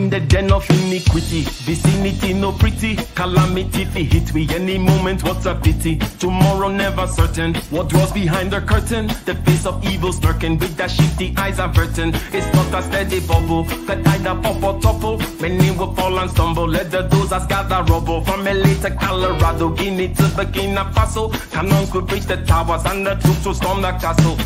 in the den of iniquity. Vicinity no pretty, calamity fi hit we any moment. What's a pity? Tomorrow never certain. What dwells behind the curtain? The face of evil lurking with that shifty eyes averting. It's not a steady bubble that either pop or topple. Many will fall and stumble. Let the dozers gather rubble. From LA to Colorado, Guinea to Burkina Faso. Cannons could breach the towers and the troops will storm the castle.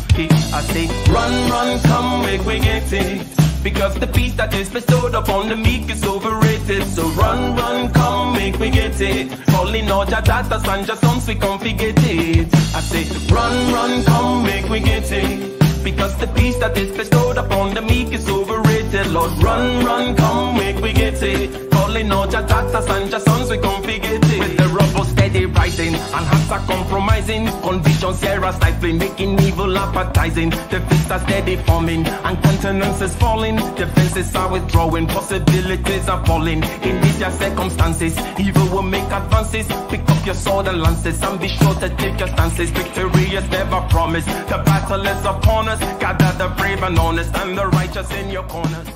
I say, run, run, come, make we get it. Because the peace that is bestowed upon the meek is overrated. So run, run, come, make we get it. Calling all your daughters and your sons, we come forget it. I say, run, run, come, make we get it. Because the peace that is bestowed upon the meek is overrated. Lord, run, run, come, make we get it. Calling all your daughters and your sons, we come forget it. With the rubble steady rising, and hearts are compromising. Convictions here are stifling, making evil appetizing. The fists are steady forming, and countenance is falling. Defenses are withdrawing, possibilities are falling. In these your circumstances, evil will make advances. Pick up your sword and lances, and be sure to take your stances. Victory is never promised, the battle is upon us. Gather the brave and honest, and the righteous in your corners.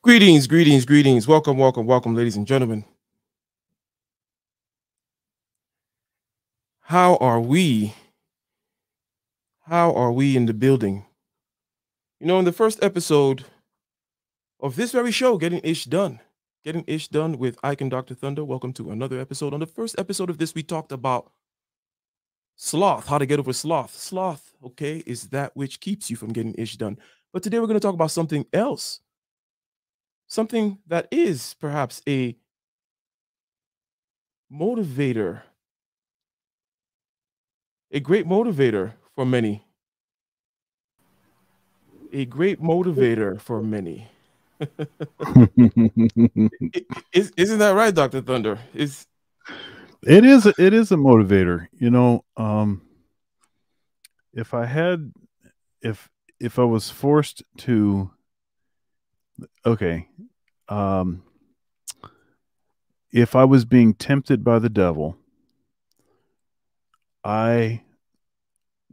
Greetings, greetings, greetings. Welcome, welcome, welcome, ladies and gentlemen. How are we? How are we in the building? You know, in the first episode of this very show, Getting Ish Done with Ike and Dr. Thunder. Welcome to another episode. On the first episode of this, we talked about sloth, how to get over sloth. Sloth, okay, is that which keeps you from getting ish done. But today we're going to talk about something else. Something that is perhaps a motivator, a great motivator for many. A great motivator for many. Isn't that right, Dr. Thunder? It is a motivator. You know, if I was forced to, okay, if I was being tempted by the devil, I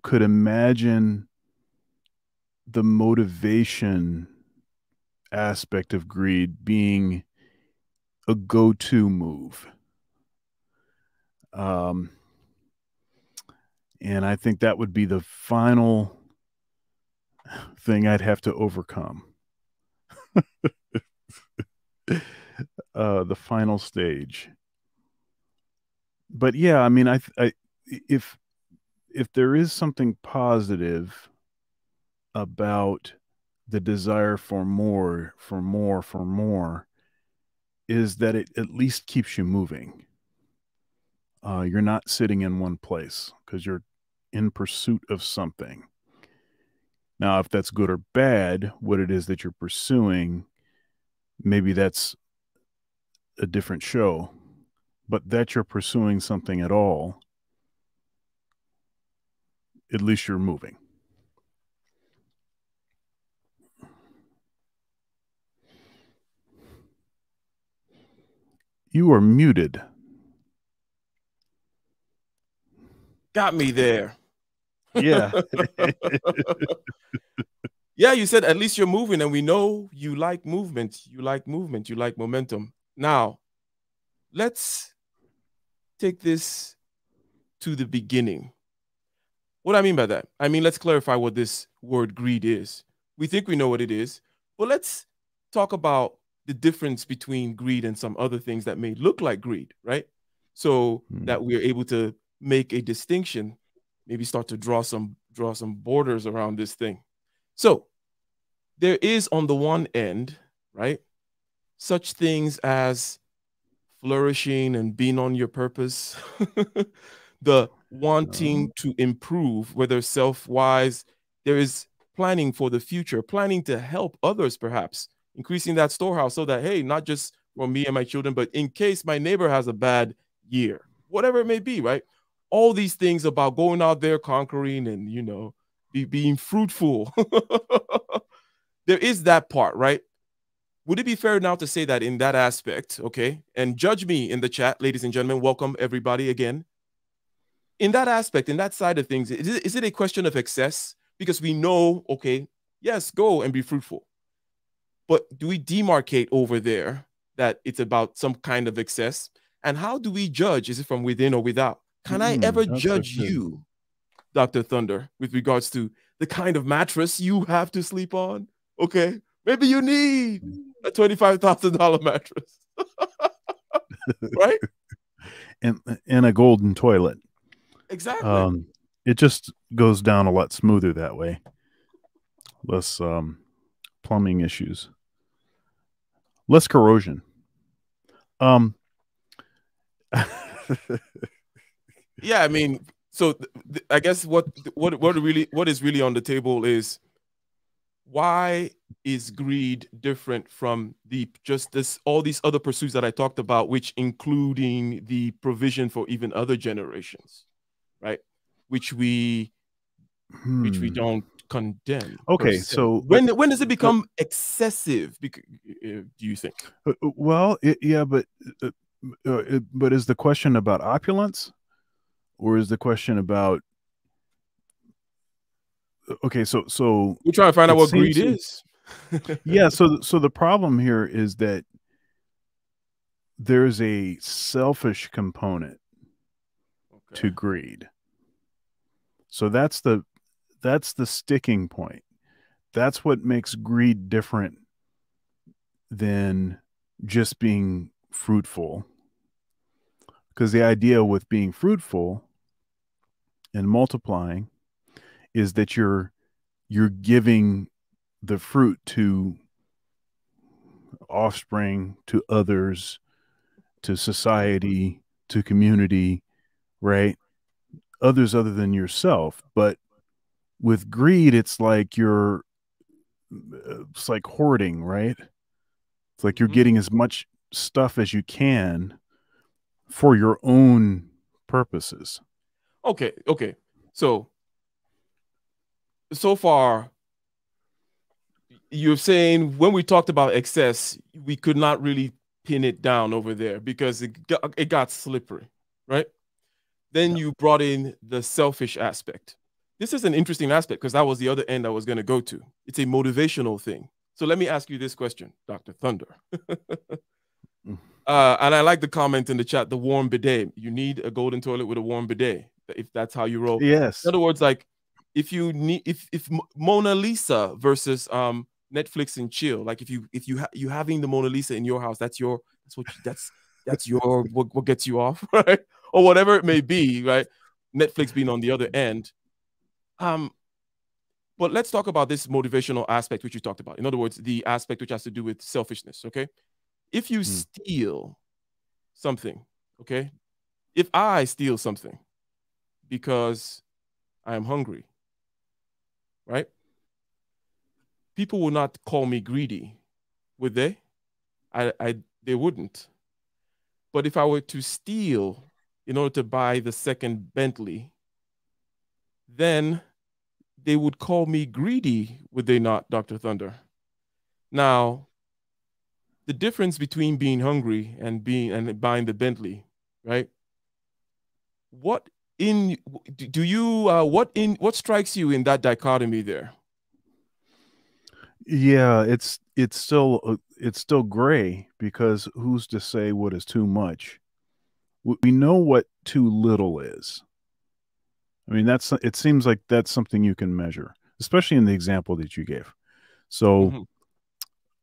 could imagine the motivation aspect of greed being a go-to move. And I think that would be the final thing I'd have to overcome. The final stage. But yeah, I mean, if there is something positive about the desire for more, is that it at least keeps you moving. You're not sitting in one place because you're in pursuit of something. Now, if that's good or bad, what it is that you're pursuing, maybe that's a different show. But that you're pursuing something at all, at least you're moving. You are muted. Got me there. Yeah. Yeah, you said at least you're moving, and we know you like movement. You like movement. You like momentum. Now, let's take this to the beginning. What do I mean by that? I mean, let's clarify what this word greed is. We think we know what it is, but let's talk about the difference between greed and some other things that may look like greed, right? So that we're able to make a distinction, maybe start to draw some borders around this thing. So there is, on the one end, right, such things as flourishing and being on your purpose, the wanting to improve, whether self-wise, there is planning for the future, planning to help others, perhaps increasing that storehouse so that, hey, not just for me and my children, but in case my neighbor has a bad year, whatever it may be, right? all these things about going out there conquering and, you know, being fruitful. There is that part, right? Would it be fair now to say that in that aspect, okay, and judge me in the chat, ladies and gentlemen, welcome everybody again. In that aspect, in that side of things, is it a question of excess? Because we know, okay, yes, go and be fruitful. But do we demarcate over there that it's about some kind of excess? And how do we judge? Is it from within or without? Can I ever judge you, Dr. Thunder, with regards to the kind of mattress you have to sleep on? Okay, maybe you need a $25,000 mattress, right? And a golden toilet. Exactly. It just goes down a lot smoother that way. Less plumbing issues. Less corrosion. Yeah, I mean, so I guess what is really on the table is, why is greed different from all these other pursuits that I talked about, which including the provision for even other generations, right? Which we don't condemn. Okay, so when does it become excessive? Do you think? Well, yeah, but is the question about opulence, or is the question about? Okay, so we're trying to find out what greed is. Yeah, so the problem here is that there's a selfish component to greed. So that's the sticking point. That's what makes greed different than just being fruitful. Because the idea with being fruitful and multiplying is that you're giving the fruit to offspring, to others, to society, to community, right? Others other than yourself. But with greed, it's like it's like hoarding, right? It's like you're getting as much stuff as you can for your own purposes. Okay. So far, you're saying when we talked about excess, we could not really pin it down over there because it got slippery, right? Then you brought in the selfish aspect. This is an interesting aspect because that was the other end I was going to go to. It's a motivational thing. So let me ask you this question, Dr. Thunder. And I like the comment in the chat, the warm bidet. You need a golden toilet with a warm bidet, if that's how you roll. Yes. In other words, like if Mona Lisa versus Netflix and chill, like if you having the Mona Lisa in your house, that's what gets you off, right? Or whatever it may be, right? Netflix being on the other end. But let's talk about this motivational aspect which you talked about. In other words, the aspect which has to do with selfishness, okay? If you steal something, okay? If I steal something because I am hungry, right? People will not call me greedy, would they? They wouldn't. But if I were to steal in order to buy the second Bentley, then they would call me greedy, would they not, Dr. Thunder? Now, the difference between being hungry and buying the Bentley, right? What strikes you in that dichotomy there? Yeah, it's still gray, because who's to say what is too much? We know what too little is. I mean, it seems like that's something you can measure, especially in the example that you gave. So,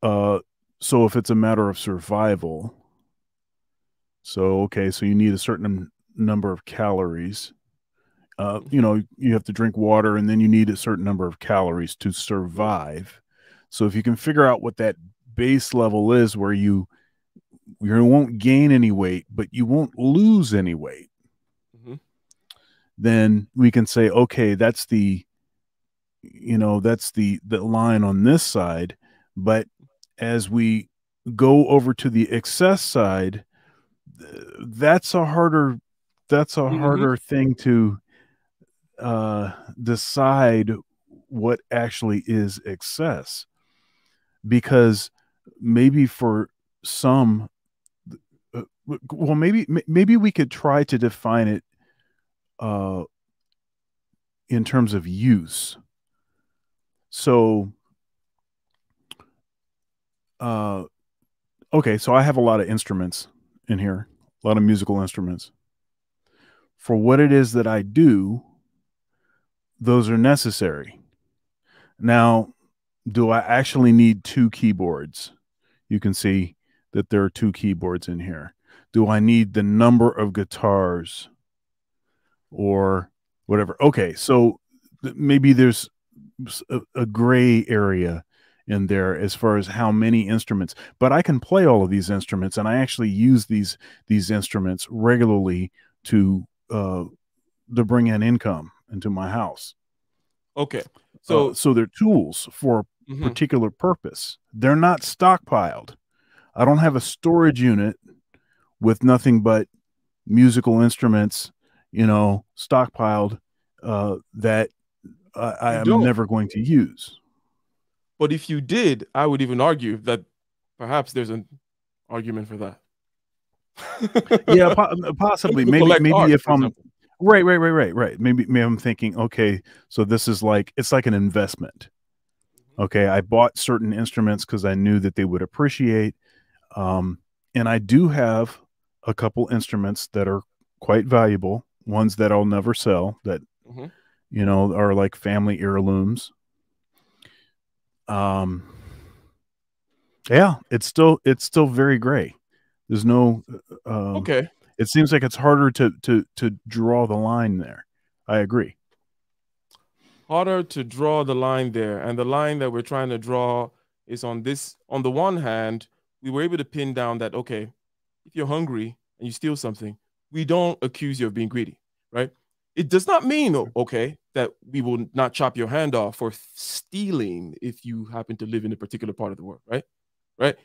so if it's a matter of survival, so you need a certain number of calories. You have to drink water, and then you need a certain number of calories to survive. So if you can figure out what that base level is, where you won't gain any weight, but you won't lose any weight, then we can say, okay, that's the line on this side. But as we go over to the excess side, that's a harder that's a harder thing to decide what actually is excess, because maybe for some, well, maybe we could try to define it in terms of use. So, okay, so I have a lot of instruments in here, a lot of musical instruments. For what it is that I do, those are necessary. Now, do I actually need 2 keyboards? You can see that there are 2 keyboards in here. Do I need the number of guitars or whatever? Okay, so maybe there's a gray area in there as far as how many instruments, but I can play all of these instruments, and I actually use these instruments regularly to bring in income into my house. Okay. So so they're tools for a particular purpose. They're not stockpiled. I don't have a storage unit with nothing but musical instruments, stockpiled that I am never going to use. But if you did, I would even argue that perhaps there's an argument for that. Yeah, possibly. Maybe art, if I'm right. Maybe I'm thinking, okay, so this is like, it's like an investment. Okay, I bought certain instruments because I knew that they would appreciate, and I do have a couple instruments that are quite valuable, ones that I'll never sell, that are like family heirlooms. Yeah, it's still very gray. There's no okay. It seems like it's harder to draw the line there. I agree. Harder to draw the line there, and the line that we're trying to draw is on this. On the one hand, we were able to pin down that, okay, if you're hungry and you steal something, we don't accuse you of being greedy, right? It does not mean, okay, that we will not chop your hand off for stealing if you happen to live in a particular part of the world, right? Right?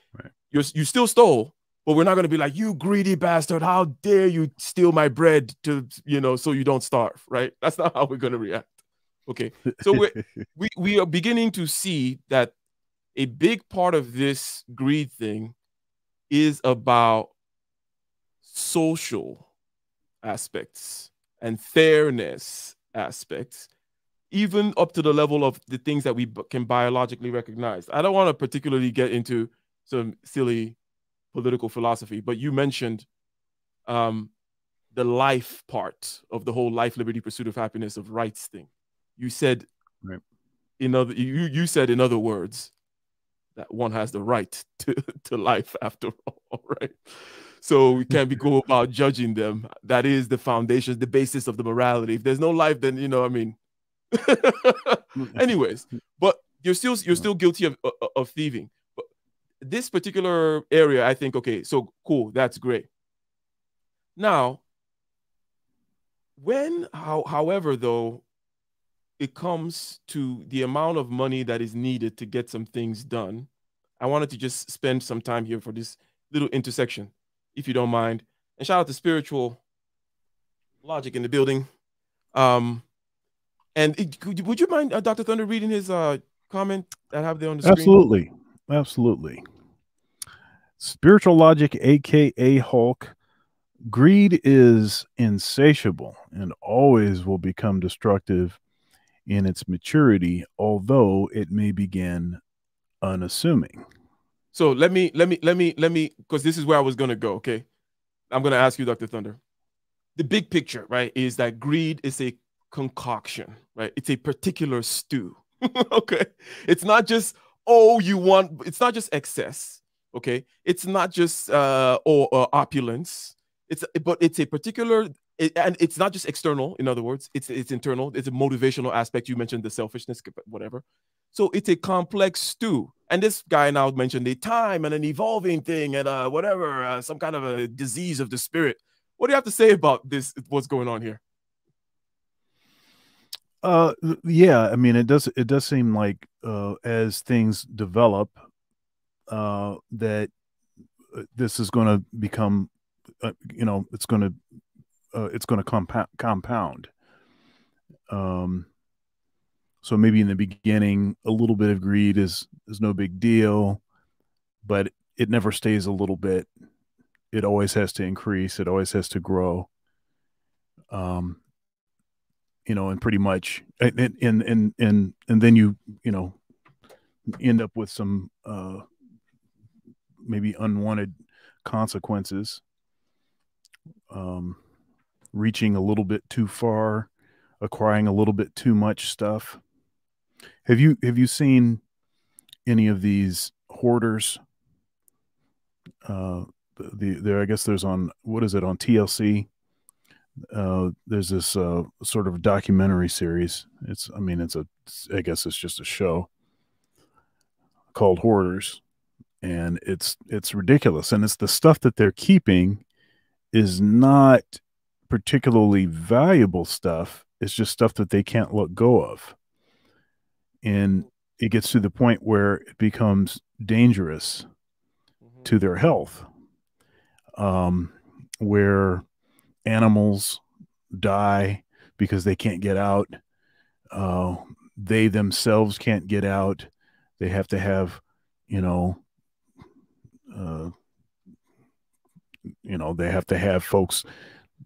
You still stole, but we're not going to be like, you greedy bastard, how dare you steal my bread to, so you don't starve, right? That's not how we're going to react. Okay. So we are beginning to see that a big part of this greed thing is about social aspects and fairness aspects, even up to the level of the things that we can biologically recognize. I don't want to particularly get into some silly political philosophy, but you mentioned the life part of the whole life, liberty, pursuit of happiness, of rights thing. You said, you said, in other words, that one has the right to life after all, right? So we can't go about judging them. That is the foundation, the basis of the morality. If there's no life, then Anyways, but you're still guilty of thieving. But this particular area, I think, okay, so cool, that's great. Now, however, though, it comes to the amount of money that is needed to get some things done, I wanted to just spend some time here for this little intersection, if you don't mind. And shout out to Spiritual Logic in the building. And would you mind, Dr. Thunder, reading his comment that I have there on the screen? Absolutely. Spiritual Logic, aka Hulk. Greed is insatiable and always will become destructive in its maturity, although it may begin unassuming. So let me, because this is where I was going to go. Okay. I'm going to ask you, Dr. Thunder. The big picture, right, is that greed is a concoction, right? It's a particular stew. Okay. It's not just, it's not just excess. Okay. It's not just opulence. But it's a particular, and it's not just external. In other words, it's internal. It's a motivational aspect. You mentioned the selfishness, whatever. So it's a complex stew. And this guy now mentioned a time and an evolving thing and whatever, some kind of a disease of the spirit. What do you have to say about this? What's going on here? Yeah, I mean, it does seem like as things develop, that this is going to become, it's going to it's going to compound. So maybe in the beginning, a little bit of greed is no big deal, but it never stays a little bit. It always has to increase. It always has to grow. And pretty much, and then you end up with some maybe unwanted consequences, reaching a little bit too far, acquiring a little bit too much stuff. Have you seen any of these hoarders? I guess there's on, what is it, on TLC? There's this sort of documentary series. I guess it's just a show called Hoarders, and it's ridiculous. And it's the stuff that they're keeping is not particularly valuable stuff. It's just stuff that they can't let go of. And it gets to the point where it becomes dangerous to their health, where animals die because they can't get out. They themselves can't get out. They have to have, they have to have folks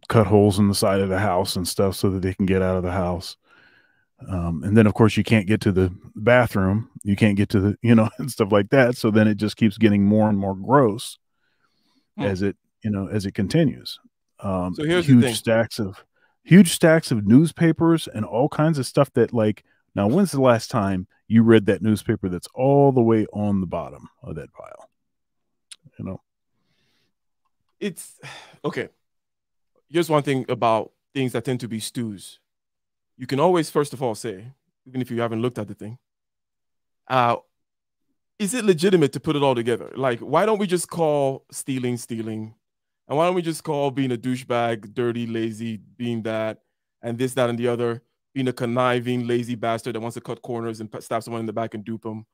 cut holes in the side of the house and stuff so that they can get out of the house. And then, of course, you can't get to the bathroom. You can't get to the, and stuff like that. So then it just keeps getting more and more gross as it continues. So here's the thing. Huge stacks of newspapers and all kinds of stuff that, like, now, when's the last time you read that newspaper that's all the way on the bottom of that pile? It's okay. Here's one thing about things that tend to be stews. You can always, first of all, say, even if you haven't looked at the thing, is it legitimate to put it all together? Like, why don't we just call stealing? And why don't we just call being a douchebag, dirty, lazy, being that, and this, that, and the other, being a conniving, lazy bastard that wants to cut corners and stab someone in the back and dupe them?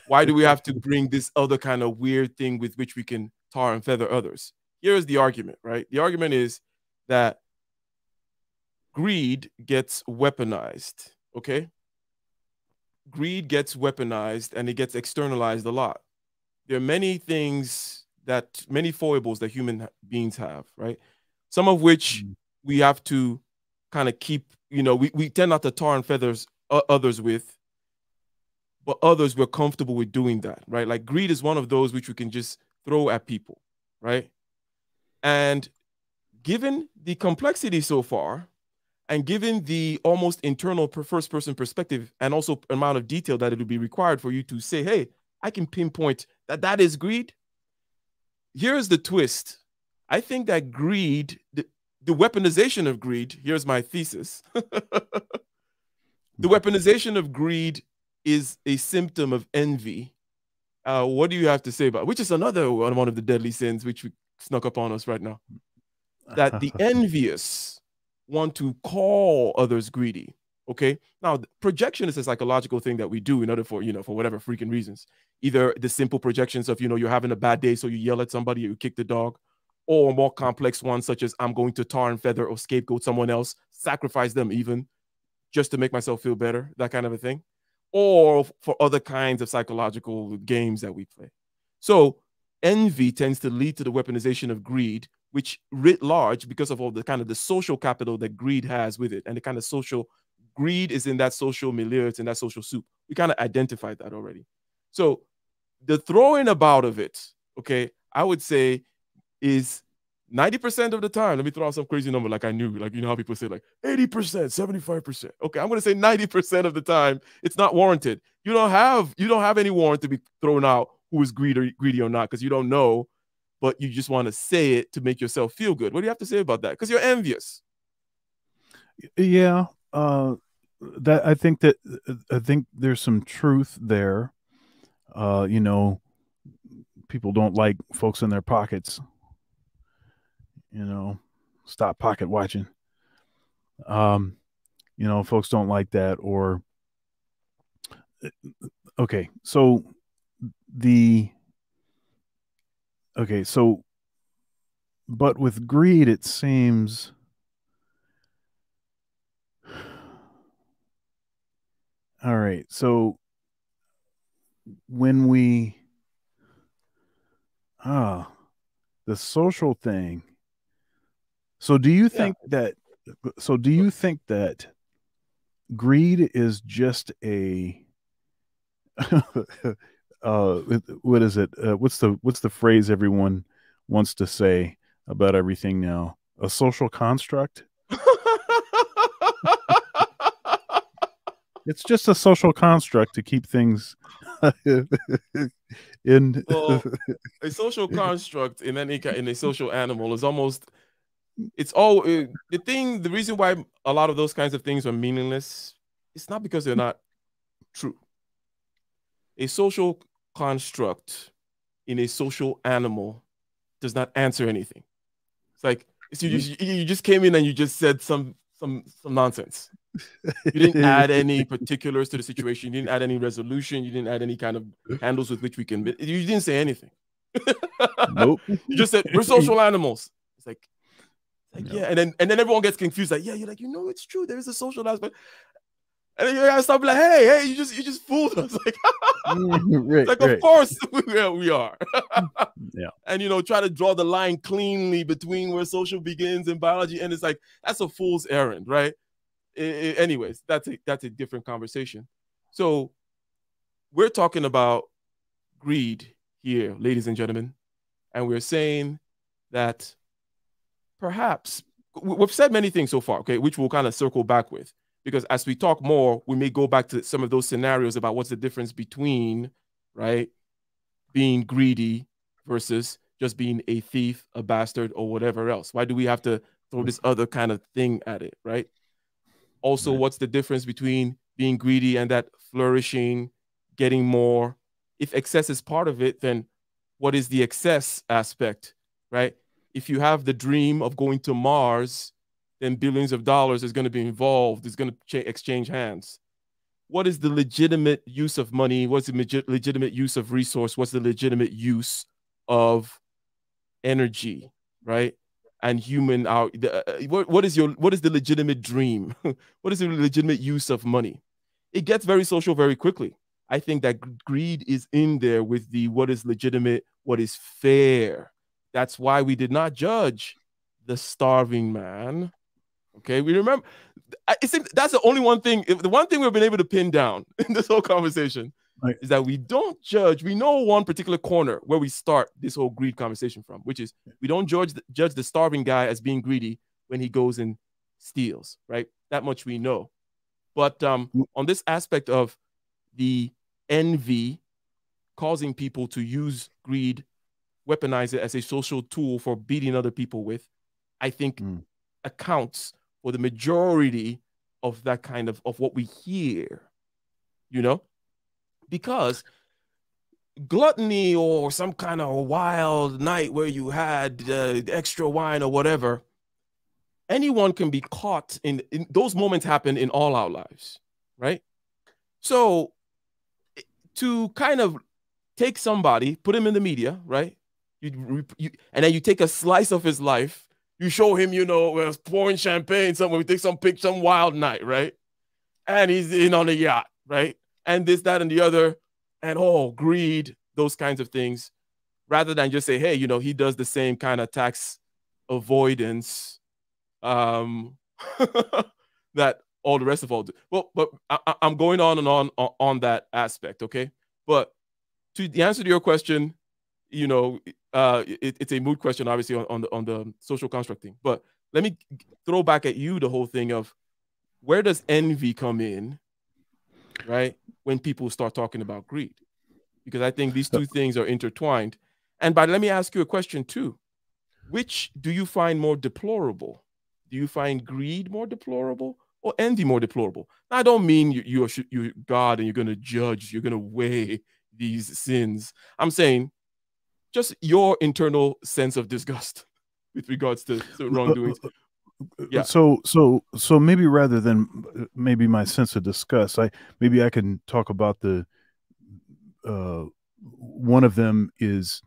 Why do we have to bring this other kind of weird thing with which we can tar and feather others? Here's the argument, right? The argument is that greed gets weaponized, okay? Greed gets weaponized and it gets externalized a lot. There are many foibles that human beings have, right? Some of which we have to kind of keep, we tend not to tar and feathers others with, but others we're comfortable with doing that, right? Like greed is one of those which we can just throw at people, right? And given the complexity so far, and given the almost internal first-person perspective and also amount of detail that it would be required for you to say, hey, I can pinpoint that is greed. Here's the twist. I think that greed, the weaponization of greed, here's my thesis. The weaponization of greed is a symptom of envy. What do you have to say about it? Which is another one of the deadly sins which snuck up on us right now. That the envious want to call others greedy. Okay. Now, projection is a psychological thing that we do in order for, for whatever freaking reasons. Either the simple projections of, you're having a bad day, so you yell at somebody or you kick the dog, or more complex ones such as I'm going to tar and feather or scapegoat someone else, sacrifice them even just to make myself feel better, that kind of a thing. Or for other kinds of psychological games that we play. So envy tends to lead to the weaponization of greed, which writ large, because of all the kind of the social capital that greed has with it, and the kind of social greed is in that social milieu, it's in that social soup. We kind of identified that already. So the throwing about of it, okay, I would say is 90% of the time. Let me throw out some crazy number like I knew, like, how people say like 80%, 75%. Okay, I'm going to say 90% of the time it's not warranted. You don't have any warrant to be thrown out who is greedy or not, because you don't know, but you just want to say it to make yourself feel good. What do you have to say about that? Because you're envious. Yeah, I think there's some truth there. People don't like folks in their pockets. Stop pocket watching. Folks don't like that. Or okay, so but with greed, it seems All right. So when we the social thing. So do you Yeah. think that greed is just a what is it? What's the phrase everyone wants to say about everything now? A social construct? It's just a social construct to keep things in. Well, a social construct in in a social animal is almost it's all the reason why a lot of those kinds of things are meaningless. It's not because they're not true. A social construct in a social animal does not answer anything. It's like you just came in and you just said some nonsense. You didn't add any particulars to the situation. You didn't add any resolution. You didn't add any kind of handles with which we can. You didn't say anything. Nope. You just said we're social animals. It's like No. yeah, and then everyone gets confused. Like yeah, you're like it's true. There is a social aspect. And then you gotta stop like, hey, you just fooled us. Like, Right, like right. of course we are. Yeah. And try to draw the line cleanly between where social begins and biology, and it's like that's a fool's errand, right? Anyways, that's a different conversation. So we're talking about greed here, ladies and gentlemen, and we're saying that perhaps we've said many things so far, okay, which we'll kind of circle back with. Because as we talk more, we may go back to some of those scenarios about what's the difference between, right, being greedy versus just being a thief, a bastard, or whatever else. Why do we have to throw this other kind of thing at it, right? Also, Right. what's the difference between being greedy and that flourishing, getting more? If excess is part of it, then what is the excess aspect, right? If you have the dream of going to Mars, then billions of dollars is going to be involved. It's going to exchange hands. What is the legitimate use of money? What's the legitimate use of resource? What's the legitimate use of energy, right? And human, what is the legitimate dream? What is the legitimate use of money? It gets very social very quickly. I think that greed is in there with the what is legitimate, what is fair. That's why we did not judge the starving man. Okay, we remember. I think that's the only one thing. The one thing we've been able to pin down in this whole conversation Right. is that we don't judge. We know one particular corner where we start this whole greed conversation from, which is we don't judge the starving guy as being greedy when he goes and steals. Right, that much we know. But on this aspect of the envy causing people to use greed, weaponize it as a social tool for beating other people with, I think accounts for the majority of that kind of what we hear, because gluttony or some kind of wild night where you had extra wine or whatever, anyone can be caught in those moments happen in all our lives, right? So to kind of take somebody, put him in the media, right? And then you take a slice of his life. You show him, pouring champagne somewhere. We take some picture, some wild night, right? And he's in on a yacht, right? And this, that, and the other, and greed, those kinds of things. Rather than just say, hey, he does the same kind of tax avoidance that all the rest of all do. Well, but I'm going on and on that aspect, okay? But to the answer to your question, it's a mood question, obviously, on the social construct thing. But let me throw back at you the whole thing of where does envy come in, right? When people start talking about greed, because I think these two things are intertwined. And let me ask you a question too. Which do you find more deplorable? Do you find greed more deplorable or envy more deplorable? Now, I don't mean you're God and you're going to judge, you're going to weigh these sins. I'm saying just your internal sense of disgust with regards to wrongdoings. Yeah. So maybe rather than maybe my sense of disgust, I can talk about the one of them is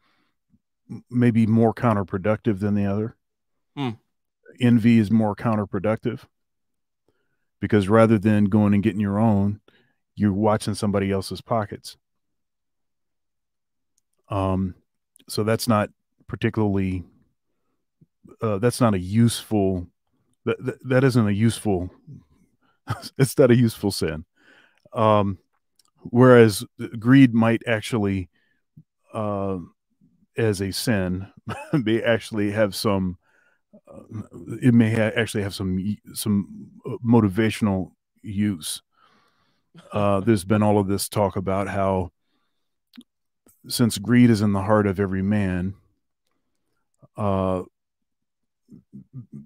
maybe more counterproductive than the other. Envy is more counterproductive because rather than going and getting your own, you're watching somebody else's pockets. So that's not particularly, that's not a useful, that isn't a useful, it's not a useful sin. Whereas greed might actually, as a sin, may actually have some, it may actually have some motivational use. There's been all of this talk about how, since greed is in the heart of every man, you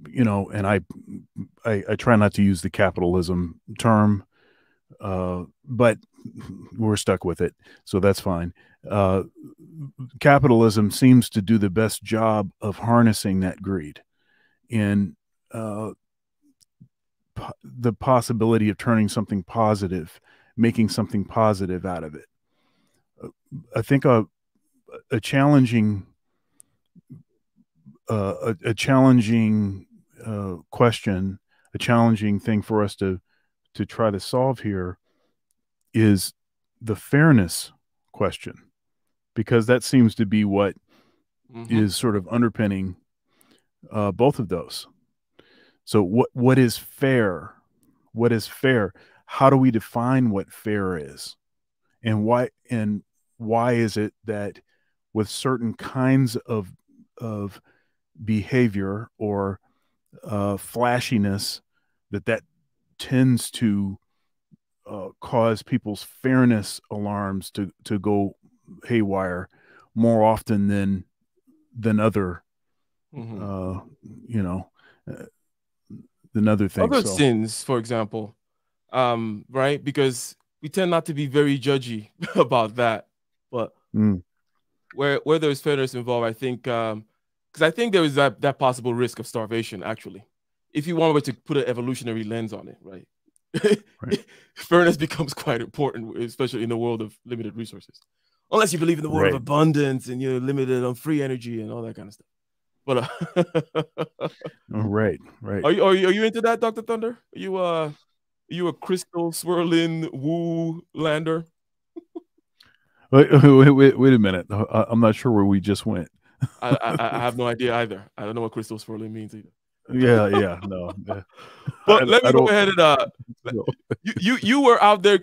know, and I try not to use the capitalism term, but we're stuck with it, so that's fine. Capitalism seems to do the best job of harnessing that greed and the possibility of turning something positive, making something positive out of it. I think a challenging question, a challenging thing for us to try to solve here is the fairness question, because that seems to be what is sort of underpinning both of those. So what is fair? What is fair? How do we define what fair is? And why is it that with certain kinds of behavior or flashiness that tends to cause people's fairness alarms to go haywire more often than other you know, than other things. Other sins, for example, right? Because we tend not to be very judgy about that, but where there's fairness involved, I think, because I think there is that possible risk of starvation, actually, if you wanted to put an evolutionary lens on it, right? Right. Fairness becomes quite important, especially in the world of limited resources, unless you believe in the world of abundance and you're limited on free energy and all that kind of stuff. But right. Are you into that, Dr. Thunder? Are you a crystal swirling woo lander? Wait a minute. I'm not sure where we just went. I have no idea either. I don't know what crystal swirling means either. Yeah, no. But let me go ahead and you were out there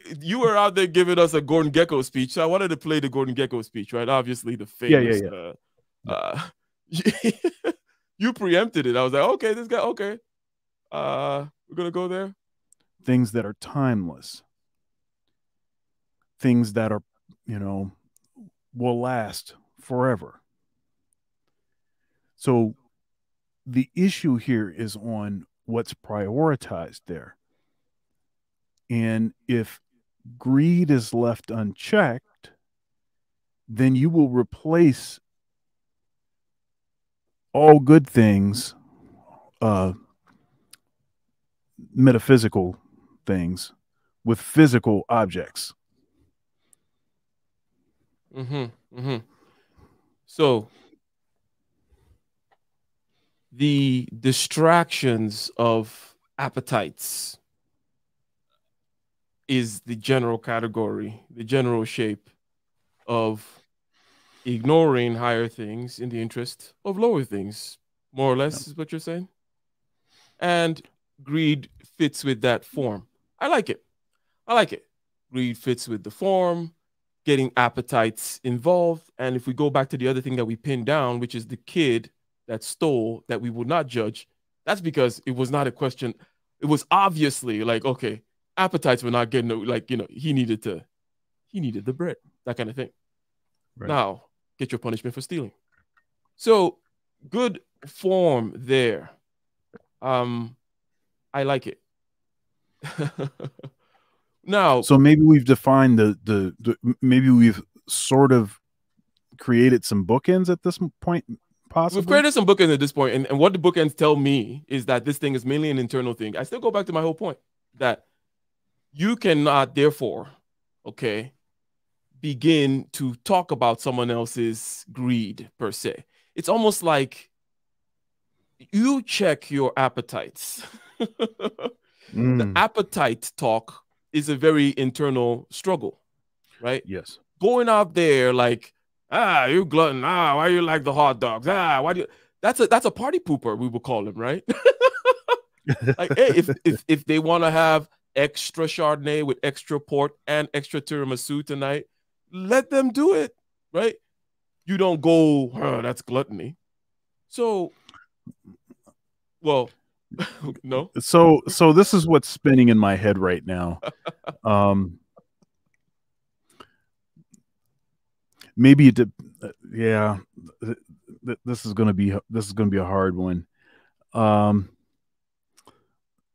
giving us a Gordon Gecko speech. So I wanted to play the Gordon Gecko speech, right? Obviously the famous you preempted it. I was like, okay, this guy, okay. We're gonna go there. Things that are timeless. Things that are, you know, will last forever. So the issue here is on what's prioritized there. And if greed is left unchecked, then you will replace all good things, metaphysical things, with physical objects. So the distractions of appetites is the general category, the general shape of ignoring higher things in the interest of lower things, more or less, is what you're saying. And greed fits with that form. I like it. Greed fits with the form, getting appetites involved. And if we go back to the other thing that we pinned down, which is the kid that stole, that we would not judge, that's because it was not a question. It was obviously like, okay, appetites were not getting, like, you know, he needed the bread, that kind of thing. Right. Now, get your punishment for stealing. So good form there. I like it. Now, so maybe we've defined the maybe we've sort of created some bookends at this point, possibly. We've created some bookends at this point, and what the bookends tell me is that this thing is mainly an internal thing. I still go back to my whole point that you cannot, therefore, okay, begin to talk about someone else's greed per se. It's almost like you check your appetites. The appetite talk is a very internal struggle, right? Yes. Going out there like, you glutton, why you like the hot dogs? Why do you that's a party pooper, we would call him, right? Like, hey, if they want to have extra Chardonnay with extra port and extra tiramisu tonight, let them do it, right? You don't go, that's gluttony. So, well, no. So this is what's spinning in my head right now. Maybe yeah, this is going to be a hard one.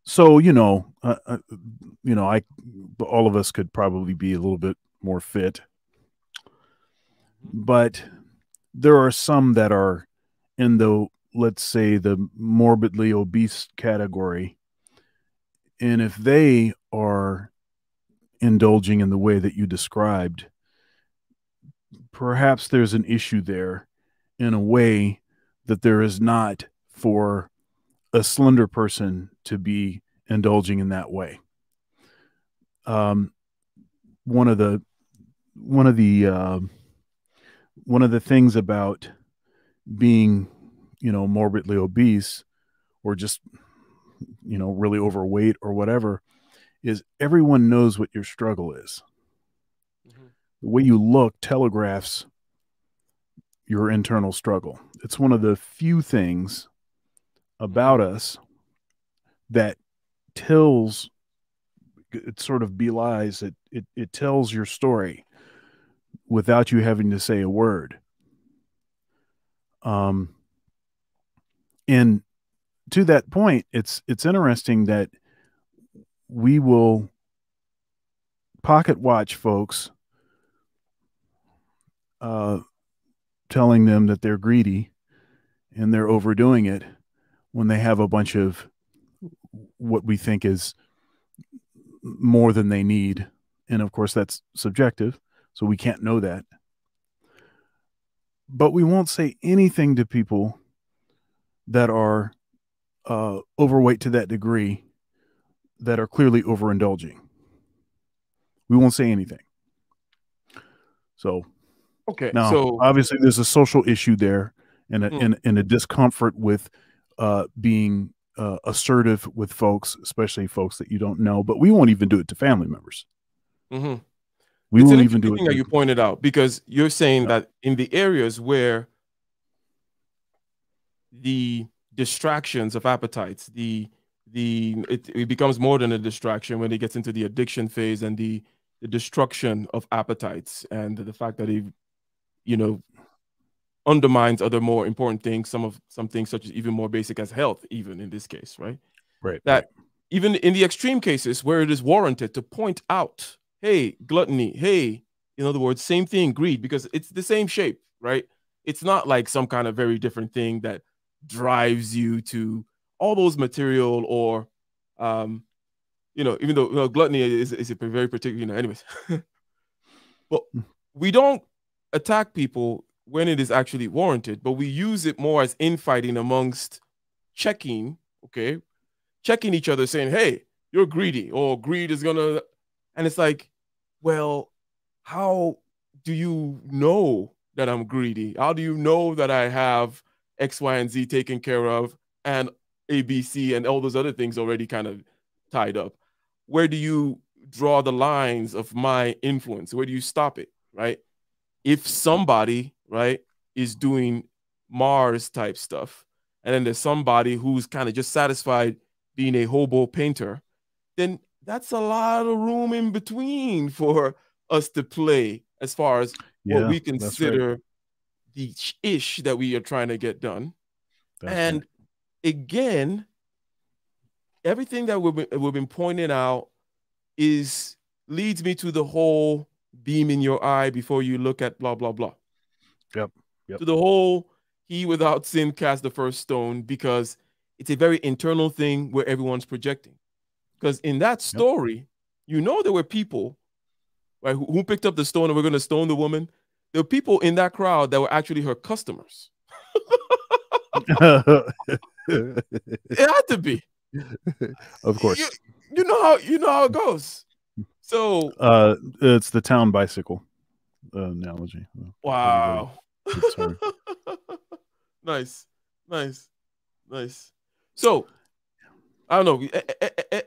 So all of us could probably be a little bit more fit, but there are some that are in the, let's say, the morbidly obese category, and if they are indulging in the way that you described, perhaps there's an issue there in a way that there is not for a slender person to be indulging in that way. One of the things about being, morbidly obese, or just, really overweight or whatever, is everyone knows what your struggle is. Mm-hmm. The way you look telegraphs your internal struggle. It's one of the few things about us that tells, it sort of belies, it tells your story without you having to say a word. And to that point, it's interesting that we will pocket watch folks, telling them that they're greedy and they're overdoing it when they have a bunch of what we think is more than they need. And of course, that's subjective, so we can't know that. But we won't say anything to people that are overweight to that degree, that are clearly overindulging. We won't say anything. So, okay. Now, so obviously, there's a social issue there, and a discomfort with being assertive with folks, especially folks that you don't know. But we won't even do it to family members. Mm-hmm. We it's won't an even do it. Thing that you pointed out, because you're saying that in the areas where the distractions of appetites, it becomes more than a distraction when it gets into the addiction phase and the destruction of appetites, and the fact that it, undermines other more important things, some things such as even more basic as health, even in this case, right? Right. That even in the extreme cases where it is warranted to point out, hey, gluttony, hey, in other words, same thing, greed, because it's the same shape, right? It's not like some kind of very different thing that drives you to all those material or, even though gluttony is a very particular, anyways. But we don't attack people when it is actually warranted, but we use it more as infighting amongst checking each other, saying, hey, you're greedy, or greed is gonna, and it's like, well, how do you know that I'm greedy? How do you know that I have X, Y, and Z taken care of, and A, B, C, and all those other things already kind of tied up? Where do you draw the lines of my influence? Where do you stop it, right? If somebody, right, is doing Mars type stuff, and then there's somebody who's kind of just satisfied being a hobo painter, then that's a lot of room in between for us to play as far as what we consider the ish that we are trying to get done. And again, everything that we've been pointing out leads me to the whole beam in your eye before you look at blah, blah, blah. Yep. To the whole he without sin cast the first stone, because it's a very internal thing where everyone's projecting. Because in that story, there were people, right, who picked up the stone and were going to stone the woman. There were people in that crowd that were actually her customers. It had to be. Of course. You know how it goes. So, It's the town bicycle analogy. wow. Sorry. Nice, nice, nice. So, I don't know.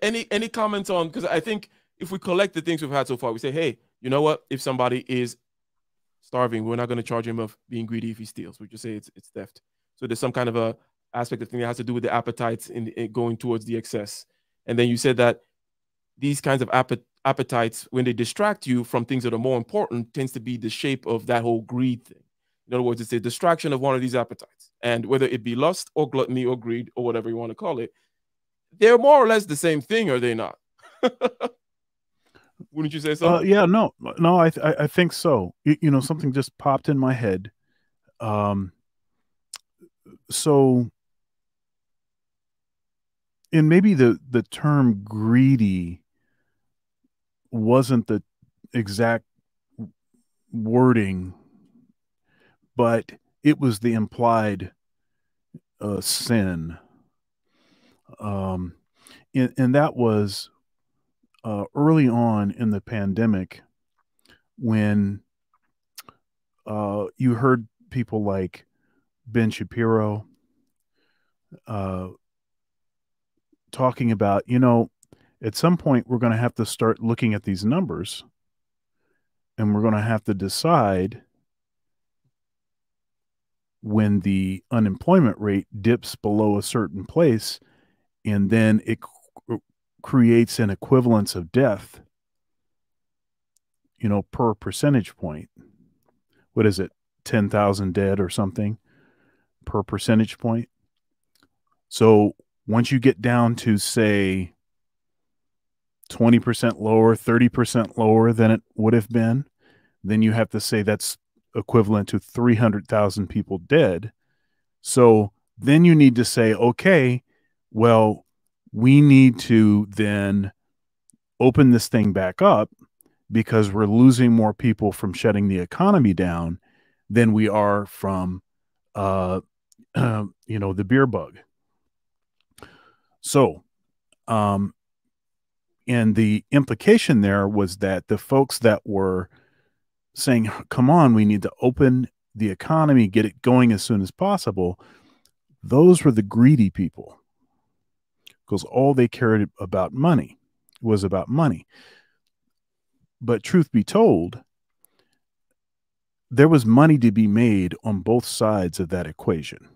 Any comments on, because I think if we collect the things we've had so far, we say, hey, you know what? If somebody is starving, we're not going to charge him of being greedy if he steals. We just say it's theft. So there's some kind of a aspect of thing that has to do with the appetites in going towards the excess. And then you said that these kinds of appetites, when they distract you from things that are more important, tends to be the shape of that whole greed thing. In other words, it's a distraction of one of these appetites. And whether it be lust or gluttony or greed or whatever you want to call it, they're more or less the same thing, are they not? Wouldn't you say so? Yeah, no, I think so. Something just popped in my head. So, and maybe the term greedy wasn't the exact wording, but it was the implied sin. And that was early on in the pandemic when you heard people like Ben Shapiro talking about, at some point we're going to have to start looking at these numbers and we're going to have to decide when the unemployment rate dips below a certain place and then it creates an equivalence of death, per percentage point. What is it? 10,000 dead or something per percentage point. So once you get down to, say, 20% lower, 30% lower than it would have been, then you have to say that's equivalent to 300,000 people dead. So then you need to say, okay, well, we need to then open this thing back up because we're losing more people from shutting the economy down than we are from, the beer bug. So, and the implication there was that the folks that were saying, come on, we need to open the economy, get it going as soon as possible, those were the greedy people, because all they cared about money was about money. But truth be told, there was money to be made on both sides of that equation.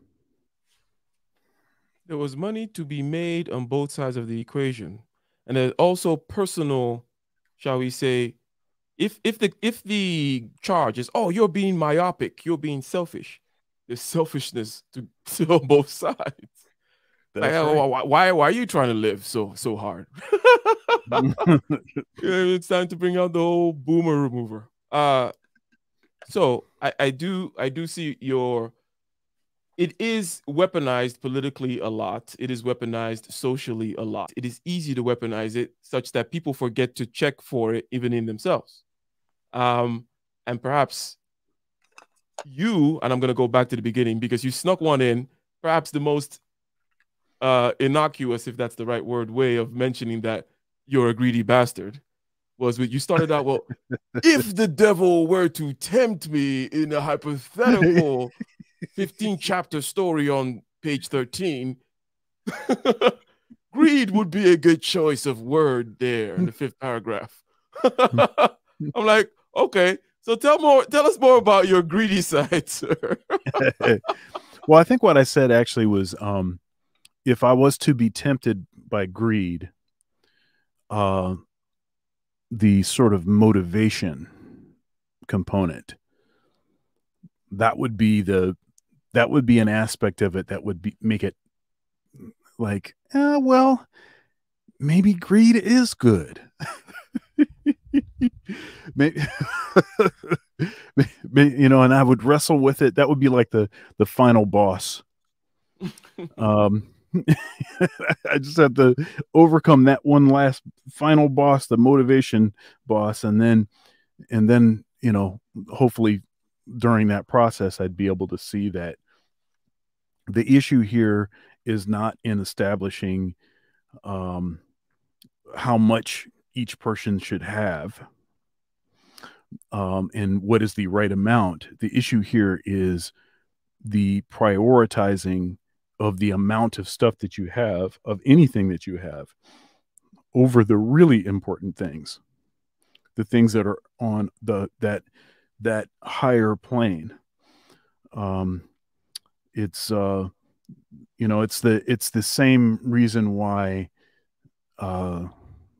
There was money to be made on both sides of the equation. And there's also personal, shall we say, if the charge is, oh, you're being myopic, you're being selfish, there's selfishness to on both sides. That's like, right. why are you trying to live so hard? It's time to bring out the whole boomer remover. So I do see it is weaponized politically a lot. It is weaponized socially a lot. It is easy to weaponize it such that people forget to check for it even in themselves. And perhaps and I'm going to go back to the beginning because you snuck one in, perhaps the most innocuous, if that's the right word, way of mentioning that you're a greedy bastard was you started out, well, if the devil were to tempt me in a hypothetical 15-chapter story on page 13, greed would be a good choice of word there in the 5th paragraph. I'm like, okay, so tell us more about your greedy side, sir. Well, I think what I said actually was, if I was to be tempted by greed, the sort of motivation component, that would be an aspect of it that would make it like, well, maybe greed is good. maybe, and I would wrestle with it. That would be like the final boss. I just have to overcome that one last final boss, the motivation boss, and then hopefully during that process I'd be able to see that the issue here is not in establishing how much each person should have, and what is the right amount. The issue here is the prioritizing of the amount of stuff that you have, of anything that you have, over the really important things, the things that are on that higher plane. It's it's the same reason why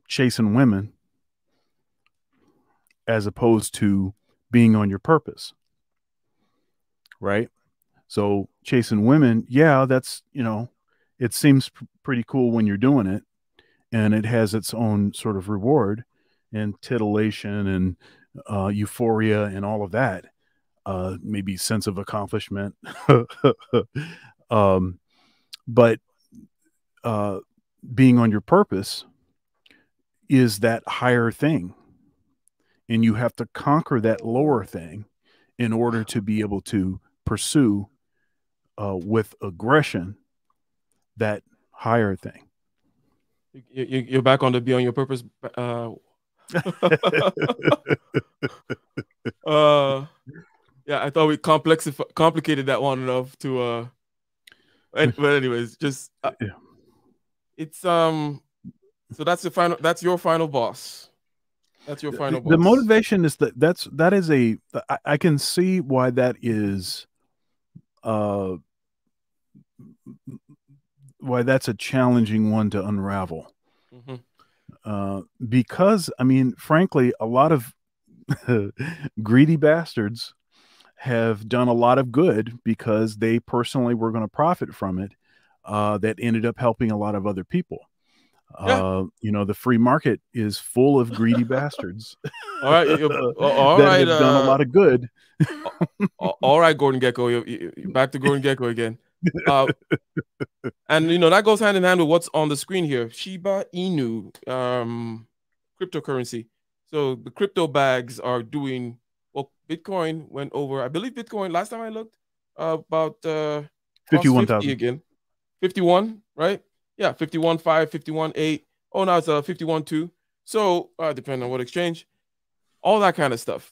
chasing women as opposed to being on your purpose, right? So chasing women, yeah, that's, it seems pretty cool when you're doing it, and it has its own sort of reward and titillation and euphoria and all of that, maybe sense of accomplishment. But being on your purpose is that higher thing, and you have to conquer that lower thing in order to be able to pursue with aggression that higher thing. You're back on the be on your purpose. Yeah, I thought we complicated that one enough to but anyways, just it's so that's the final, that's your final boss. That's your final boss. The motivation is that is I can see why that is why that's a challenging one to unravel. Because, I mean, frankly, a lot of greedy bastards have done a lot of good because they personally were going to profit from it, that ended up helping a lot of other people. Yeah. The free market is full of greedy bastards. All right, that have done a lot of good. All right, Gordon Gecko, you're back to Gordon Gecko again. And that goes hand in hand with what's on the screen here. Shiba Inu, cryptocurrency. So the crypto bags are doing well. Bitcoin went over, I believe Bitcoin last time I looked, about 51,000 again. 51, right? Yeah, 51.5, 51.8. Oh, now it's 51.2. So depending on what exchange, all that kind of stuff.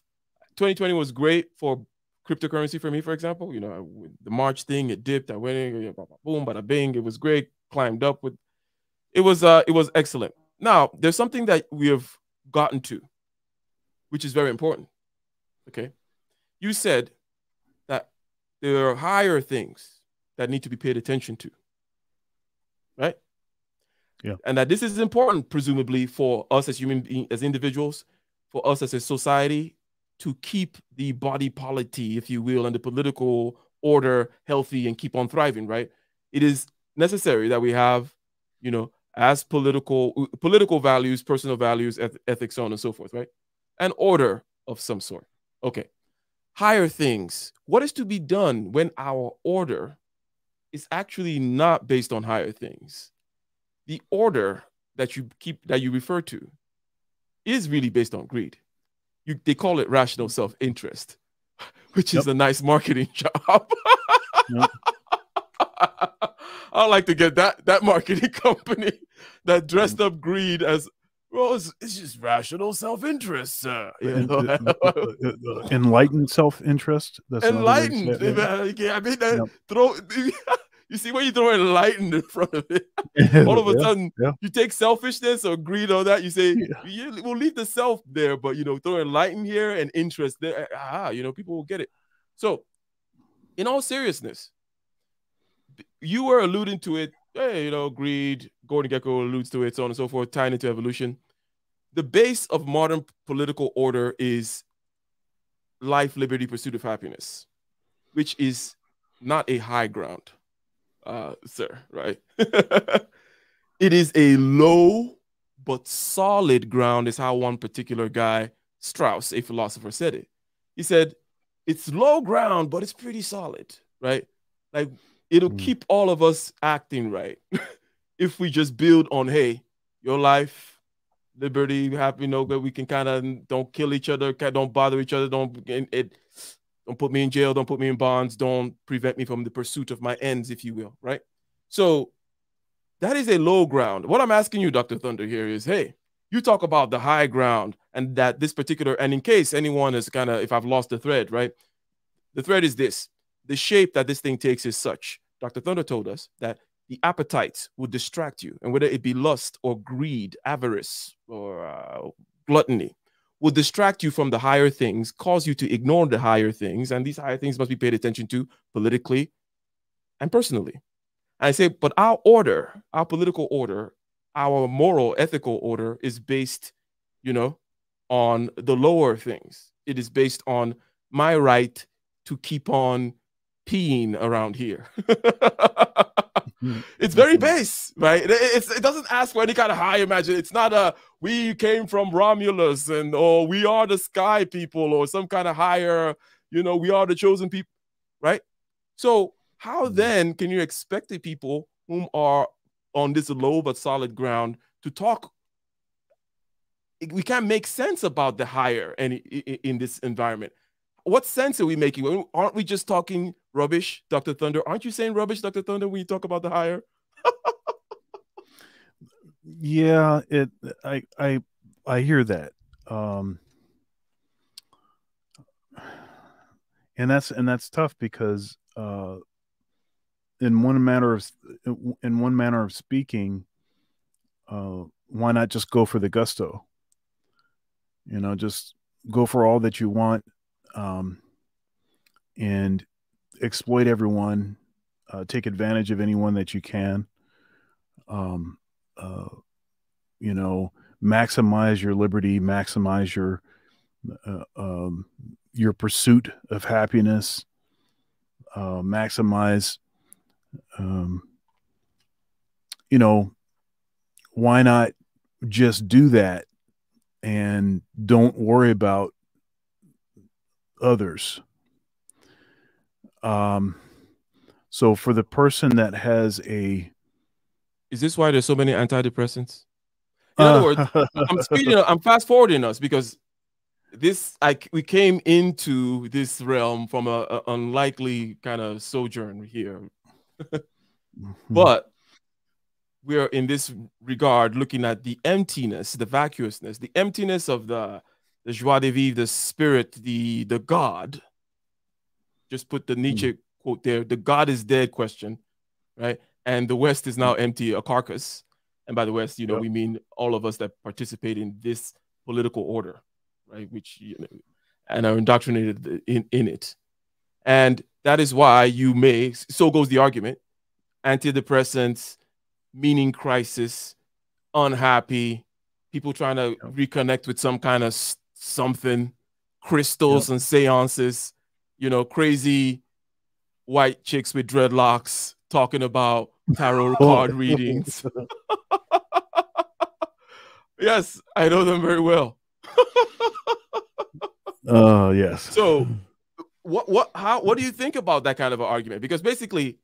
2020 was great for cryptocurrency for me, for example. With the March thing, it dipped, I went in, boom, bada bing, it was great, climbed up with it was excellent. Now, there's something that we have gotten to, which is very important. Okay. You said that there are higher things that need to be paid attention to. Right? Yeah. And that this is important, presumably, for us as as individuals, for us as a society, to keep the body polity, if you will, and the political order healthy and keep on thriving, right? It is necessary that we have, as political values, personal values, ethics, so on and so forth, right? An order of some sort. Okay. Higher things. What is to be done when our order is actually not based on higher things? The order that you refer to is really based on greed. They call it rational self-interest, which is a nice marketing job. I'd like to get that marketing company that dressed up greed as, well, it's just rational self-interst. Enlightened self-interest. Enlightened. Yeah, I mean, you see when you throw enlightened in front of it, all of a sudden you take selfishness or greed or that, you say, we'll leave the self there, but throw enlightened here and interest there. People will get it. So in all seriousness, you were alluding to it, greed, Gordon Gecko alludes to it, so on and so forth, tying into evolution. The base of modern political order is life, liberty, pursuit of happiness, which is not a high ground. Sir, right? It is a low but solid ground, is how one particular guy, Strauss, a philosopher, said it. He said, it's low ground, but it's pretty solid, right? Like, it'll keep all of us acting right if we just build on, hey, your life, liberty, happy, that we can kind of don't kill each other, don't bother each other, don't put me in jail, don't put me in bonds, don't prevent me from the pursuit of my ends, if you will, right? So that is a low ground. What I'm asking you, Dr. Thunder, here is, hey, You talk about the high ground, and that this particular, and in case anyone is kind of, if I've lost the thread, right? The thread is this: the shape that this thing takes is such. Dr. Thunder told us that the appetites will distract you, and whether it be lust or greed, avarice, or gluttony, will distract you from the higher things, cause you to ignore the higher things, and these higher things must be paid attention to politically and personally. And I say, but our order, our political order, our moral, ethical order is based, you know, on the lower things. It is based on my right to keep on peeing around here. It's very base, right? It doesn't ask for any kind of high imagine. It's not a we came from Romulus and or we are the sky people or some kind of higher, you know, we are the chosen people, right? So how then can you expect the people whom are on this low but solid ground to talk? We can't make sense about the higher in this environment. What sense are we making? Aren't we just talking rubbish, Dr. Thunder? Aren't you saying rubbish, Dr. Thunder, when you talk about the higher? Yeah, I hear that. And that's tough because in one manner of speaking, why not just go for the gusto? You know, just go for all that you want, and exploit everyone, take advantage of anyone that you can. You know, maximize your liberty, maximize your pursuit of happiness, maximize, you know, why not just do that and don't worry about others? So for the person that has a, is this why there's so many antidepressants? In other words, I'm fast forwarding us because we came into this realm from a unlikely kind of sojourn here. But we are in this regard looking at the emptiness, the vacuousness, the emptiness of the joie de vivre, the spirit, the God. Just put the Nietzsche quote there, the God is dead question, right? And the West is now empty, a carcass. And by the West, you know, we mean all of us that participate in this political order, right? Which, you know, and are indoctrinated in it. And that is why you may, so goes the argument, antidepressants, meaning crisis, unhappy, people trying to reconnect with some kind of something, crystals and seances, you know, crazy white chicks with dreadlocks talking about tarot card readings. Yes, I know them very well. Yes. So what do you think about that kind of an argument? Because basically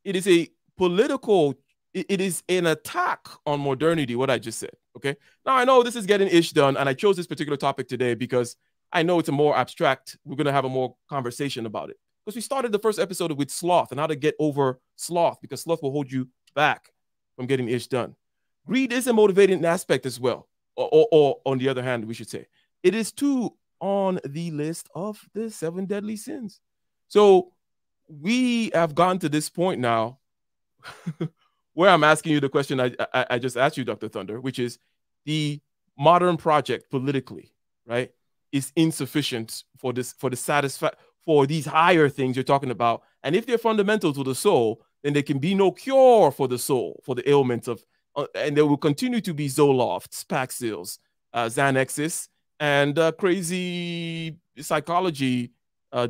it is a political, it is an attack on modernity, what I just said. Okay. Now I know this is getting ish done, and I chose this particular topic today because I know it's a more abstract. We're going to have a more conversation about it. Because we started the first episode with sloth and how to get over sloth, because sloth will hold you back from getting ish done. Greed is a motivating aspect as well. Or on the other hand, we should say, it is too on the list of the 7 deadly sins. So we have gone to this point now where I'm asking you the question I just asked you, Dr. Thunder, which is the modern project politically, right, is insufficient for these higher things you're talking about. And if they're fundamental to the soul, then there can be no cure for the soul, for the ailments of, and there will continue to be Zolofts, Paxils, Xanaxes, and crazy psychology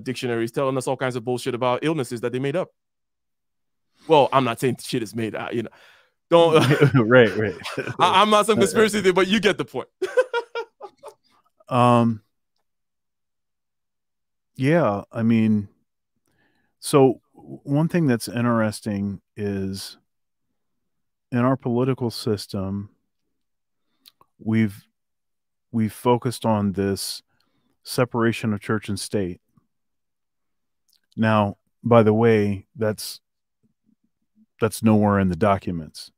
dictionaries telling us all kinds of bullshit about illnesses that they made up. Well, I'm not saying shit is made out, you know. Don't right. I'm not some conspiracy thing, but you get the point. Yeah, I mean, so one thing that's interesting is in our political system, we've focused on this separation of church and state. Now, by the way, that's nowhere in the documents.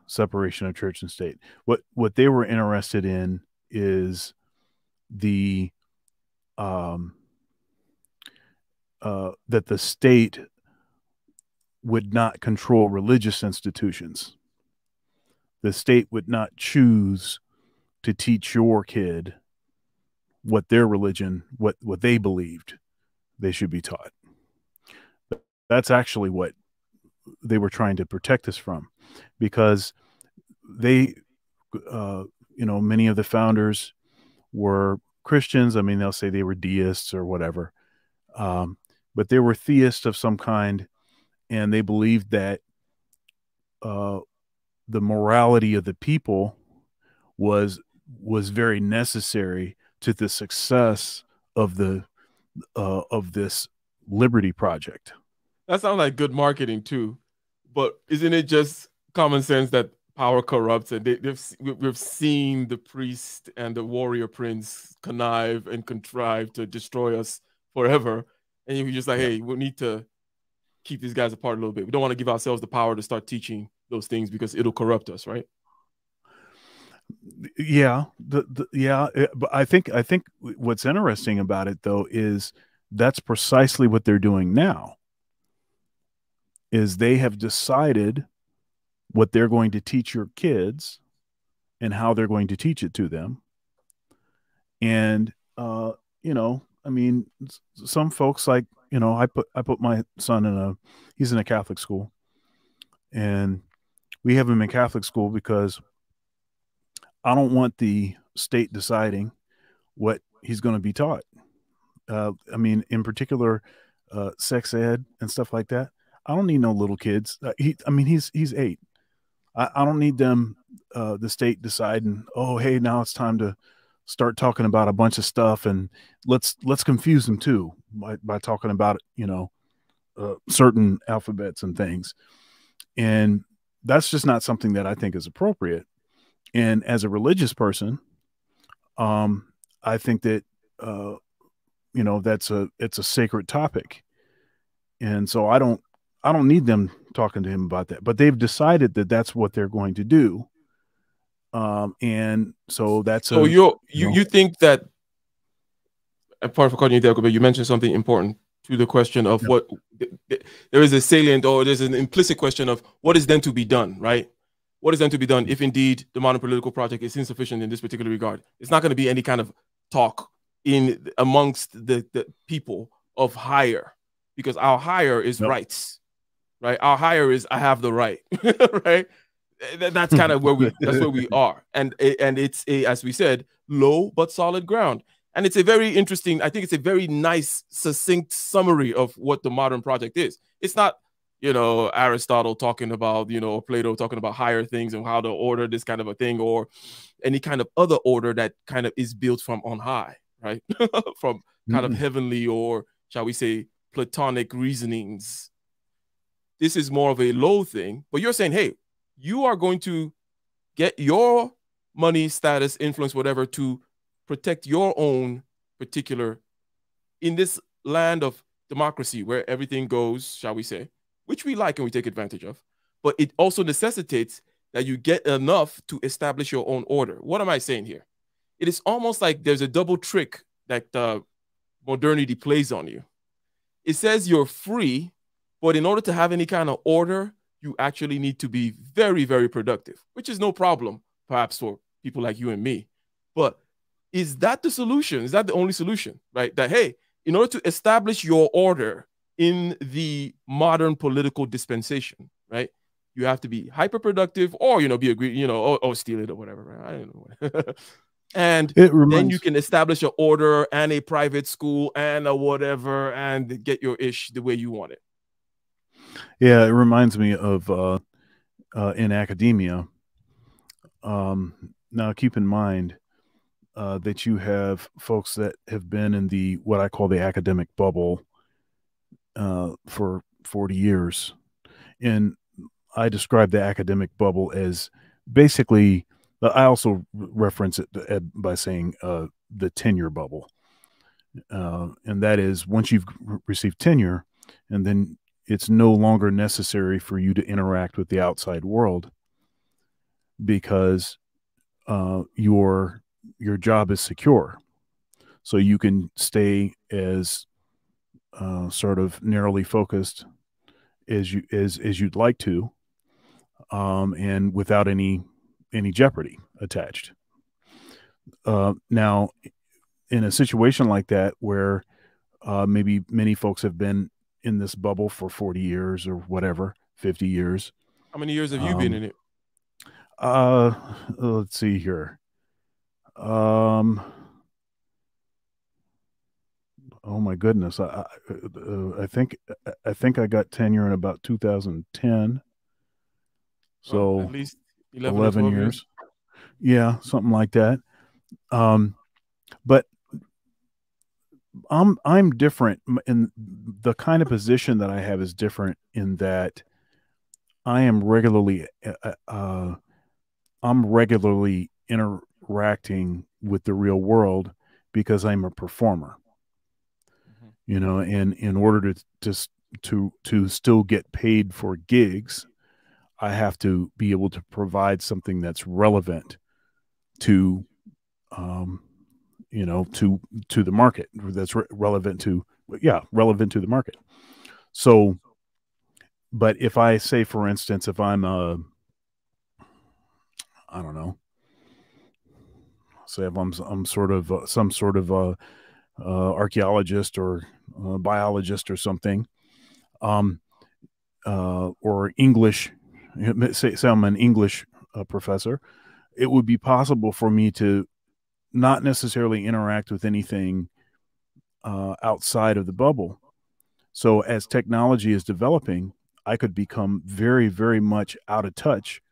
separation of church and state. What they were interested in is the that the state would not control religious institutions. The state would not choose to teach your kid what their religion, what they believed they should be taught. That's actually what they were trying to protect us from, because they, many of the founders were Christians. I mean, they'll say they were deists or whatever, but they were theists of some kind, and they believed that the morality of the people was very necessary to the success of this liberty project. That sounds like good marketing too, but isn't it just common sense that power corrupts, and we've seen the priest and the warrior prince connive and contrive to destroy us forever, and you're just like, hey, we need to keep these guys apart a little bit. We don't want to give ourselves the power to start teaching those things because it'll corrupt us, right? Yeah, but I think what's interesting about it though is that's precisely what they're doing now. Is they have decided what they're going to teach your kids and how they're going to teach it to them. And I mean, some folks, like, I put my son he's in a Catholic school, and we have him in Catholic school because I don't want the state deciding what he's going to be taught. I mean, in particular, sex ed and stuff like that. I don't need no little kids. He's 8. I don't need them, the state deciding, oh, hey, now it's time to start talking about a bunch of stuff, and let's confuse them too by talking about, certain alphabets and things. And that's just not something that I think is appropriate. And as a religious person, I think that, it's a sacred topic. And so I don't need them talking to him about that, but they've decided that that's what they're going to do. And so that's you think that, apart from cutting you there, but you mentioned something important to the question of what there is a salient, or there's an implicit question of what is then to be done, right? What is then to be done if indeed the modern political project is insufficient in this particular regard? It's not going to be any kind of talk amongst the people of higher, because our higher is rights, right? Our higher is I have the right, right? That's kind of that's where we are, and it's as we said, low but solid ground. And it's a very interesting, I think it's a very nice, succinct summary of what the modern project is. It's not, Aristotle talking about, or Plato talking about higher things and how to order this kind of a thing, or any kind of other order that kind of is built from on high, right? From kind of heavenly, or shall we say, Platonic reasonings. This is more of a low thing, but you're saying, hey, you are going to get your money, status, influence, whatever, to protect your own particular, in this land of democracy where everything goes, shall we say, which we like and we take advantage of, but it also necessitates that you get enough to establish your own order. What am I saying here? It is almost like there's a double trick that modernity plays on you. It says you're free, but in order to have any kind of order, you actually need to be very, very productive, which is no problem, perhaps for people like you and me. But is that the solution? Is that the only solution, right? That, hey, in order to establish your order in the modern political dispensation, right, you have to be hyper productive, or, be agreed, or steal it or whatever, right? I don't know. And then you can establish an order and a private school and a whatever, and get your ish the way you want it. Yeah, it reminds me of in academia. Now, keep in mind that you have folks that have been in what I call the academic bubble for 40 years. And I describe the academic bubble as basically, I also reference it by saying the tenure bubble. And that is, once you've received tenure, and then it's no longer necessary for you to interact with the outside world, because your job is secure, so you can stay as sort of narrowly focused as you'd like to, and without any jeopardy attached. Now, in a situation like that, where maybe many folks have been in this bubble for 40 years or whatever, 50 years. How many years have you been in it? Let's see here. Oh my goodness. I think I got tenure in about 2010. So well, at least 11 11 or 12 years. Yeah, something like that. But I'm different, and the kind of position that I have is different in that I am regularly interacting with the real world because I'm a performer. Mm-hmm. You know, and in order to still get paid for gigs, I have to be able to provide something that's relevant to to the market, that's relevant to the market. So, but if I say, for instance, if I'm I don't know, say if I'm sort of some sort of archaeologist or biologist or something, or English, say I'm an English professor, it would be possible for me to not necessarily interact with anything outside of the bubble. So as technology is developing, I could become very, very much out of touch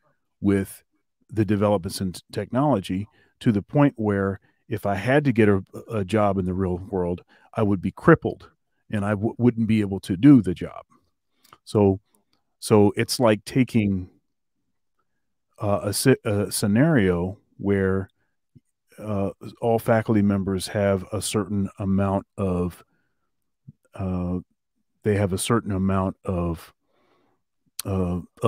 with the developments in technology, to the point where if I had to get a job in the real world, I would be crippled and I wouldn't be able to do the job. So it's like taking a scenario where all faculty members have a certain amount of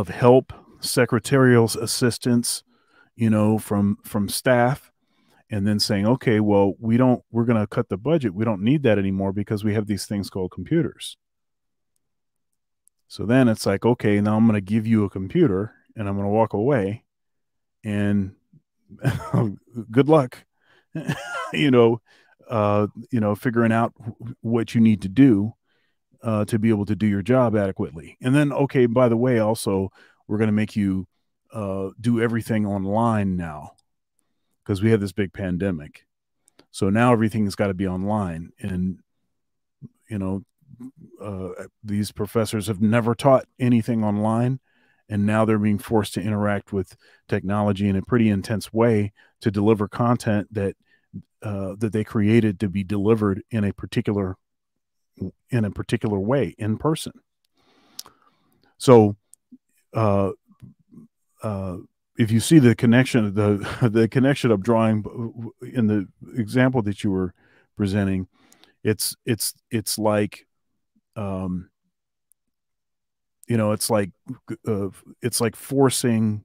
help, secretarial assistance, from staff, and then saying, okay, well, we're going to cut the budget. We don't need that anymore because we have these things called computers. So then it's like, okay, now I'm going to give you a computer and I'm going to walk away, and good luck, figuring out what you need to do to be able to do your job adequately. And then, okay, by the way, also, we're going to make you do everything online now because we have this big pandemic. So now everything's got to be online. And, these professors have never taught anything online. And now they're being forced to interact with technology in a pretty intense way to deliver content that they created to be delivered in a particular way in person. So, if you see the connection, the connection I'm drawing in the example that you were presenting, it's like, it's like forcing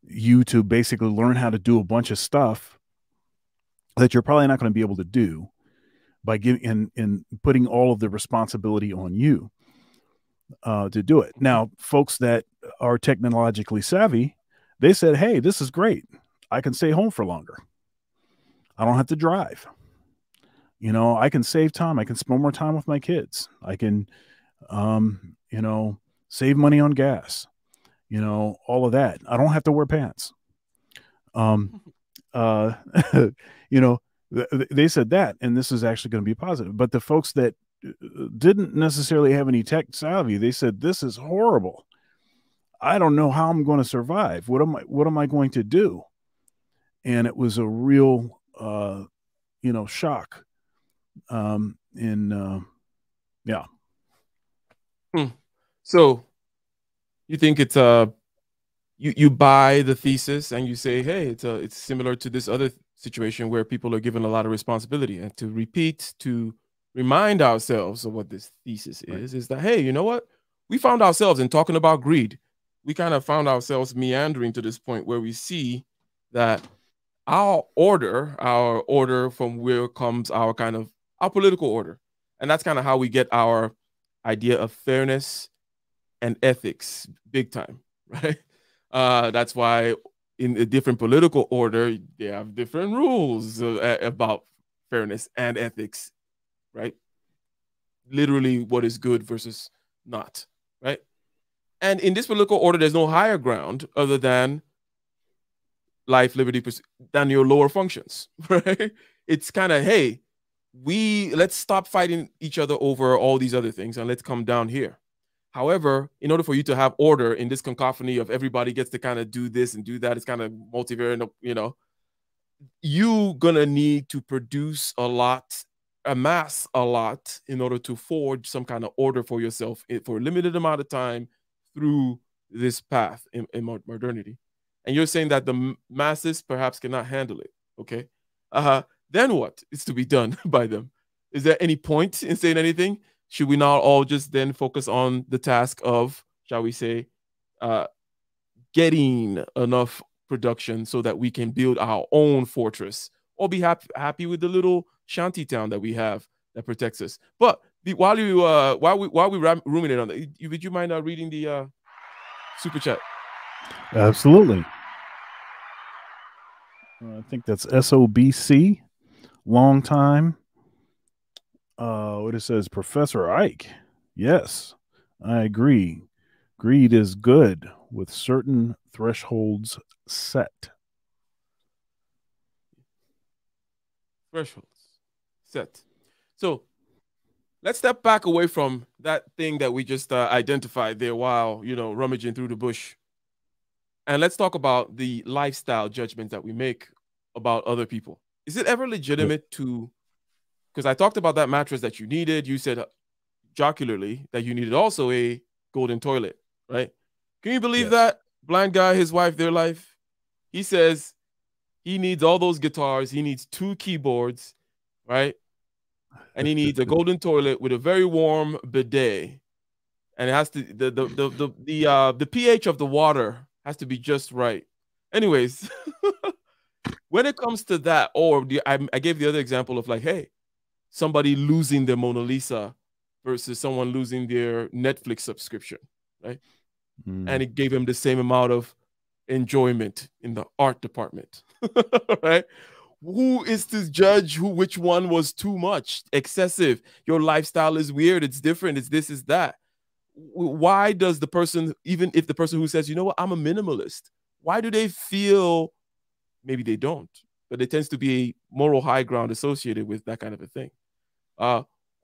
you to basically learn how to do a bunch of stuff that you're probably not going to be able to do, by giving and putting all of the responsibility on you to do it. Now, folks that are technologically savvy, they said, hey, this is great. I can stay home for longer. I don't have to drive. I can save time. I can spend more time with my kids. I can, save money on gas, all of that. I don't have to wear pants. They said that, and this is actually going to be positive. But the folks that didn't necessarily have any tech savvy, they said, this is horrible. I don't know how I'm going to survive. What am I going to do? And it was a real, shock. Yeah. So you think it's you buy the thesis and you say, hey, it's similar to this other situation where people are given a lot of responsibility, and to remind ourselves of what this thesis is that, hey, you know what? We found ourselves in talking about greed. we kind of found ourselves meandering to this point where we see that our order from where comes our kind of our political order. And that's kind of how we get our idea of fairness and ethics big time, right? That's why in a different political order, they have different rules about fairness and ethics, right? Literally what is good versus not, right? And in this political order, there's no higher ground other than life, liberty, than your lower functions, right? It's kind of, hey, let's stop fighting each other over all these other things and let's come down here. However, in order for you to have order in this cacophony of everybody gets to kind of do this and do that, it's kind of multivariate, you gonna need to produce a lot, amass a lot in order to forge some kind of order for yourself for a limited amount of time through this path in modernity. And you're saying that the masses perhaps cannot handle it. Okay. Then what is to be done by them? Is there any point in saying anything? Should we not all just then focus on the task of, shall we say, getting enough production so that we can build our own fortress, or be happy with the little shanty town that we have that protects us? But while we ruminate on that, would you mind reading the super chat? Absolutely. I think that's SOBC. Long time. What it says, Professor Ike. Yes, I agree. Greed is good with certain thresholds set. Thresholds set. So let's step back away from that thing that we just identified there while, rummaging through the bush. And let's talk about the lifestyle judgments that we make about other people. Is it ever legitimate to, because I talked about that mattress that you needed. You said jocularly that you needed also a golden toilet, right? Can you believe that? Blind guy, his wife, their life. He says he needs all those guitars. He needs 2 keyboards, right? And he needs a golden toilet with a very warm bidet. And it has to, the pH of the water has to be just right. Anyways, when it comes to that, or I gave the other example of like, hey, somebody losing their Mona Lisa versus someone losing their Netflix subscription, right? And it gave him the same amount of enjoyment in the art department, right? Who is to judge which one was too much, excessive? Your lifestyle is weird. It's different. It's this, is that. Why does the person, even if the person who says, you know what, I'm a minimalist, why do they feel, maybe they don't, but there tends to be a moral high ground associated with that kind of a thing?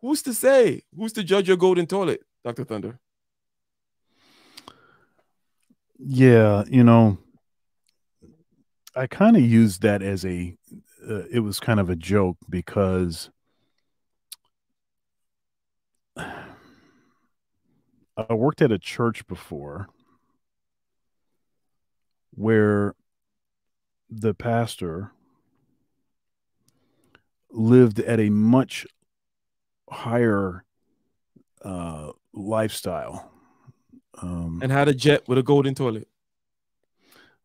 Who's to say? Who's to judge your golden toilet, Dr. Thunder? Yeah, I kind of used that as it was kind of a joke because I worked at a church before where the pastor lived at a much higher lifestyle. And had a jet with a golden toilet.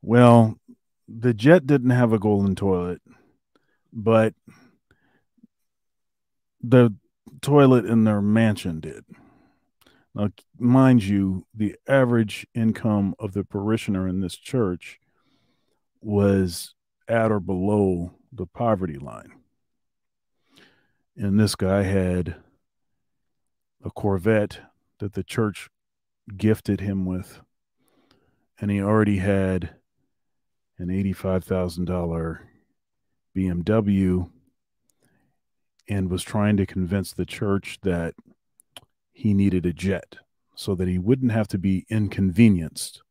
Well, the jet didn't have a golden toilet, but the toilet in their mansion did. Now, mind you, the average income of the parishioner in this church was at or below the poverty line. And this guy had a Corvette that the church gifted him with. And he already had an $85,000 BMW and was trying to convince the church that he needed a jet so that he wouldn't have to be inconvenienced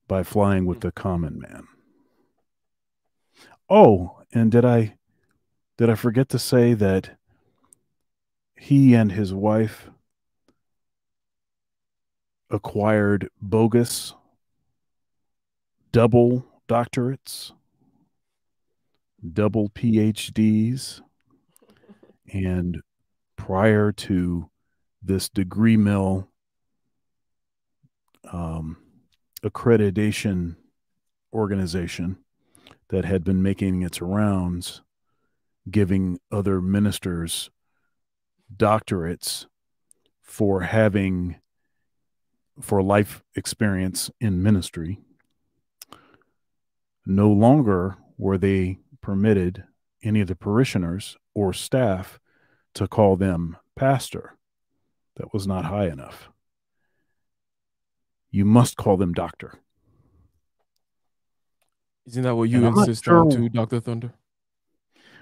by flying with the common man. Oh, and did I forget to say that he and his wife acquired bogus double doctorates, double PhDs, and prior to this degree mill accreditation organization that had been making its rounds, giving other ministers doctorates for life experience in ministry. No longer were they permitted, any of the parishioners or staff, to call them pastor. That was not high enough. You must call them doctor. Isn't that what you insist on too, Dr. Thunder?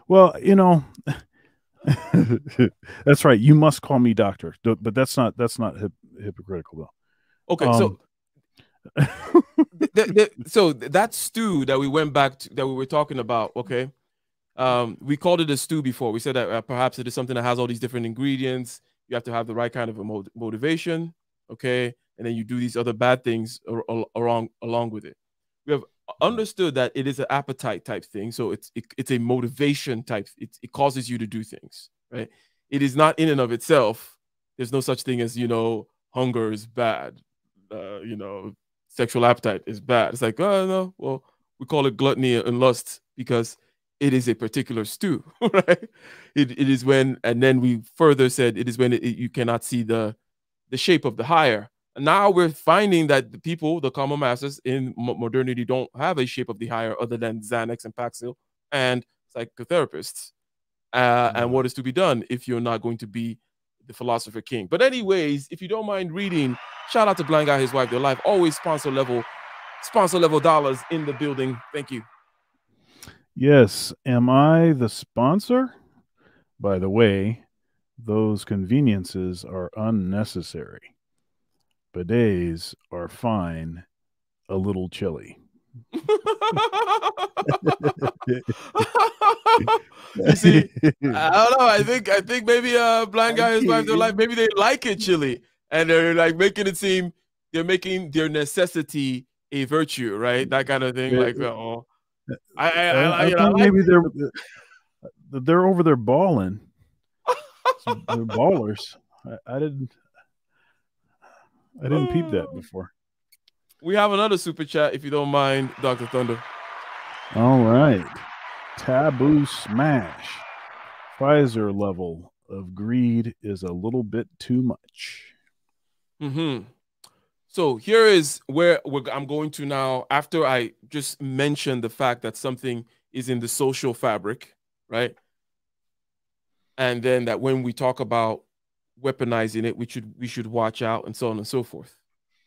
Well, that's right. You must call me doctor, but that's not hypocritical though. Okay, so that stew that we went back to, that we were talking about, okay, we called it a stew before. We said that perhaps it is something that has all these different ingredients. You have to have the right kind of a motivation, okay, and then you do these other bad things along with it. We have understood that it is an appetite type thing, so it's a motivation type. It causes you to do things, right? It is not in and of itself. There's no such thing as hunger is bad, sexual appetite is bad. It's like, oh no, well, we call it gluttony and lust because it is a particular stew, right? It is when, and then we further said it is when you cannot see the shape of the higher. And now we're finding that the people, the common masses in modernity, don't have a shape of the higher other than Xanax and Paxil and psychotherapists. And what is to be done if you're not going to be the philosopher king? But anyways, if you don't mind reading, shout out to Blind Guy, his wife, their life, always sponsor level dollars in the building. Thank you. Yes. Am I the sponsor? By the way, those conveniences are unnecessary. Bidets are fine, a little chilly. You see, I don't know. I think maybe Blind Guy, his wife, their life, maybe they like it chilly, and they're like making it seem they're making their necessity a virtue, right? That kind of thing. Like, oh, I thought maybe they're over there balling. They're ballers. I didn't peep that before. We have another super chat, if you don't mind, Dr. Thunder. All right. Taboo smash. Pfizer level of greed is a little bit too much. So here is where I'm going to now, after I just mentioned the fact that something is in the social fabric, right? And then that when we talk about weaponizing it, we should watch out and so on and so forth.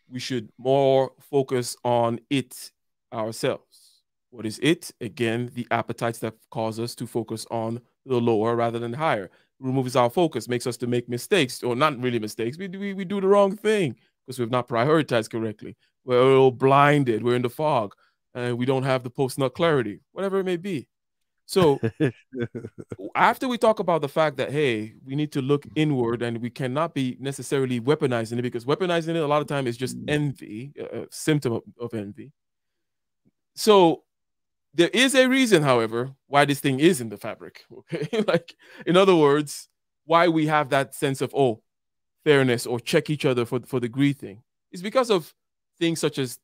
We should more focus on it ourselves. What is it? Again, the appetites that cause us to focus on the lower rather than the higher. Removes our focus, makes us to make mistakes, or not really mistakes. We do the wrong thing because we've not prioritized correctly. We're all blinded. We're in the fog, and we don't have the post-nut clarity, whatever it may be. So after we talk about the fact that, hey, we need to look inward and we cannot be necessarily weaponizing it, because weaponizing it a lot of time is just envy, a symptom of envy. So there is a reason, however, why this thing is in the fabric. Okay, like, in other words, why we have that sense of, oh, fairness or check each other for the greed thing is because of things such as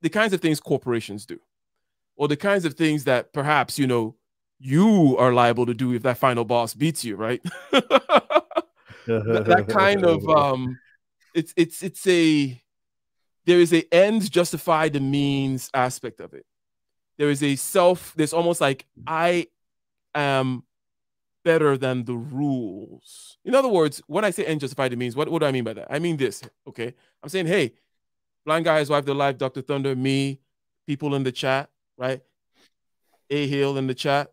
the kinds of things corporations do, or the kinds of things that perhaps, you are liable to do if that final boss beats you, right? that kind of there is a ends justify the means aspect of it. There is there's almost like I am better than the rules. In other words, when I say end justify the means, what do I mean by that? I mean this, okay? I'm saying, hey, Blind Guy, his wife, their life, Dr. Thunder, me, people in the chat, right? A Hill in the chat.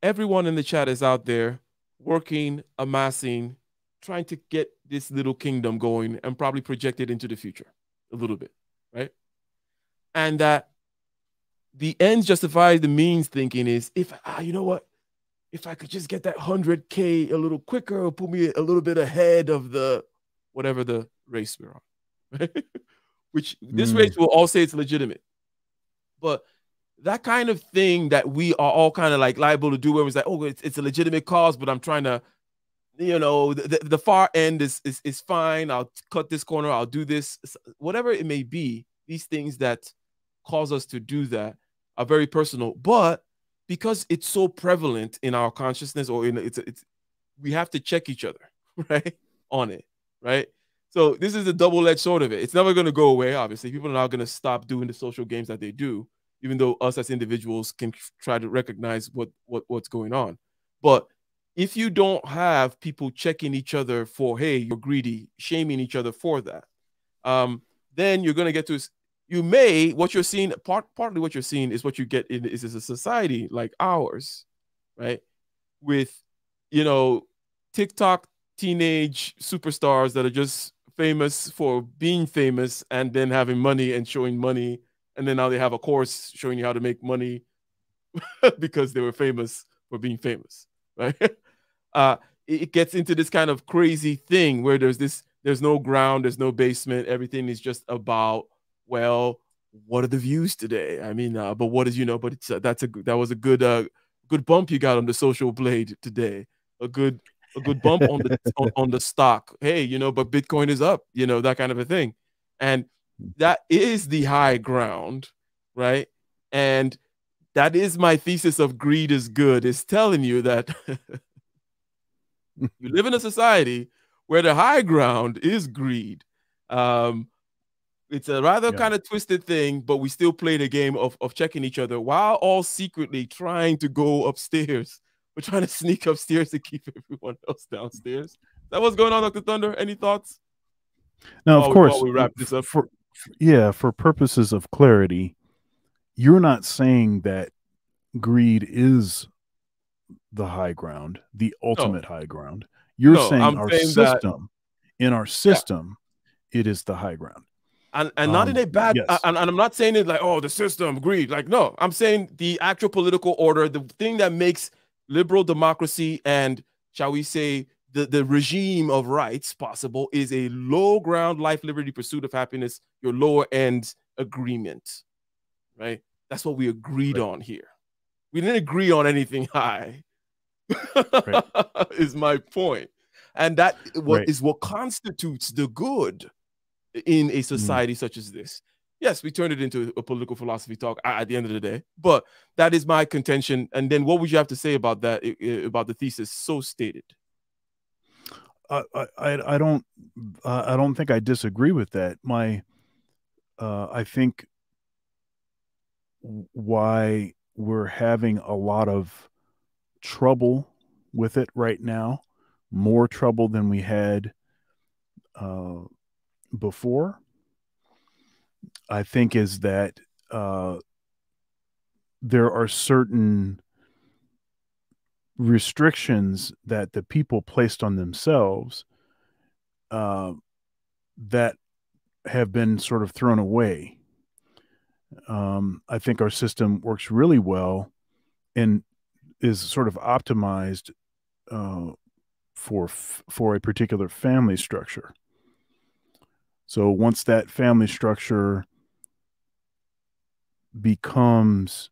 Everyone in the chat is out there working, amassing, trying to get this little kingdom going and probably project it into the future a little bit, right? And that the ends justify the means thinking is, if you know what, if I could just get that 100K a little quicker, or put me a little bit ahead of the whatever the race we're on, right? Which this race will all say it's legitimate, but that kind of thing that we are all kind of like liable to do, where it's like, oh, it's a legitimate cause, but I'm trying to you know, the far end is fine. I'll cut this corner. I'll do this. Whatever it may be, these things that cause us to do that are very personal. But because it's so prevalent in our consciousness, or in it's we have to check each other, right, on it, right? So this is a double-edged sword of it. It's never going to go away. Obviously, people are not going to stop doing the social games that they do, even though us as individuals can try to recognize what's going on. But if you don't have people checking each other for, hey, you're greedy, shaming each other for that, then you're going to get to, what you're seeing, partly what you're seeing is what you get in is a society like ours, right? With, you know, TikTok teenage superstars that are just famous for being famous and then having money and showing money. And then now they have a course showing you how to make money because they were famous for being famous, right? It gets into this kind of crazy thing where there's no ground, there's no basement. Everything is just about, well, what are the views today? I mean, but what is, but it's that was a good bump you got on the social blade today. A good bump on the on the stock. Hey, but Bitcoin is up, that kind of a thing. And that is the high ground, right? And that is my thesis of greed is good, is telling you that you live in a society where the high ground is greed. It's a rather kind of twisted thing, but we still play the game of checking each other while all secretly trying to go upstairs. We're trying to sneak upstairs to keep everyone else downstairs. Is that what's going on, Dr. Thunder? Any thoughts? Now, of course, while we wrap this up. For purposes of clarity, you're not saying that greed is the high ground, the ultimate high ground. You're saying our system, in our system, it is the high ground. And not in a bad, and I'm not saying it like, oh, the system, greed. Like, no, I'm saying the actual political order, the thing that makes liberal democracy and, shall we say, the regime of rights possible is a low ground, life, liberty, pursuit of happiness, your lower end agreement, right? That's what we agreed on here. We didn't agree on anything high, is my point. And that is what constitutes the good in a society such as this. Yes, we turned it into a political philosophy talk at the end of the day, but that is my contention. And then what would you have to say about that, about the thesis so stated? I don't think I disagree with that. I think why we're having a lot of trouble with it right now, more trouble than we had before, I think, is that there are certain restrictions that the people placed on themselves that have been sort of thrown away. I think our system works really well and is sort of optimized for a particular family structure. So once that family structure becomes,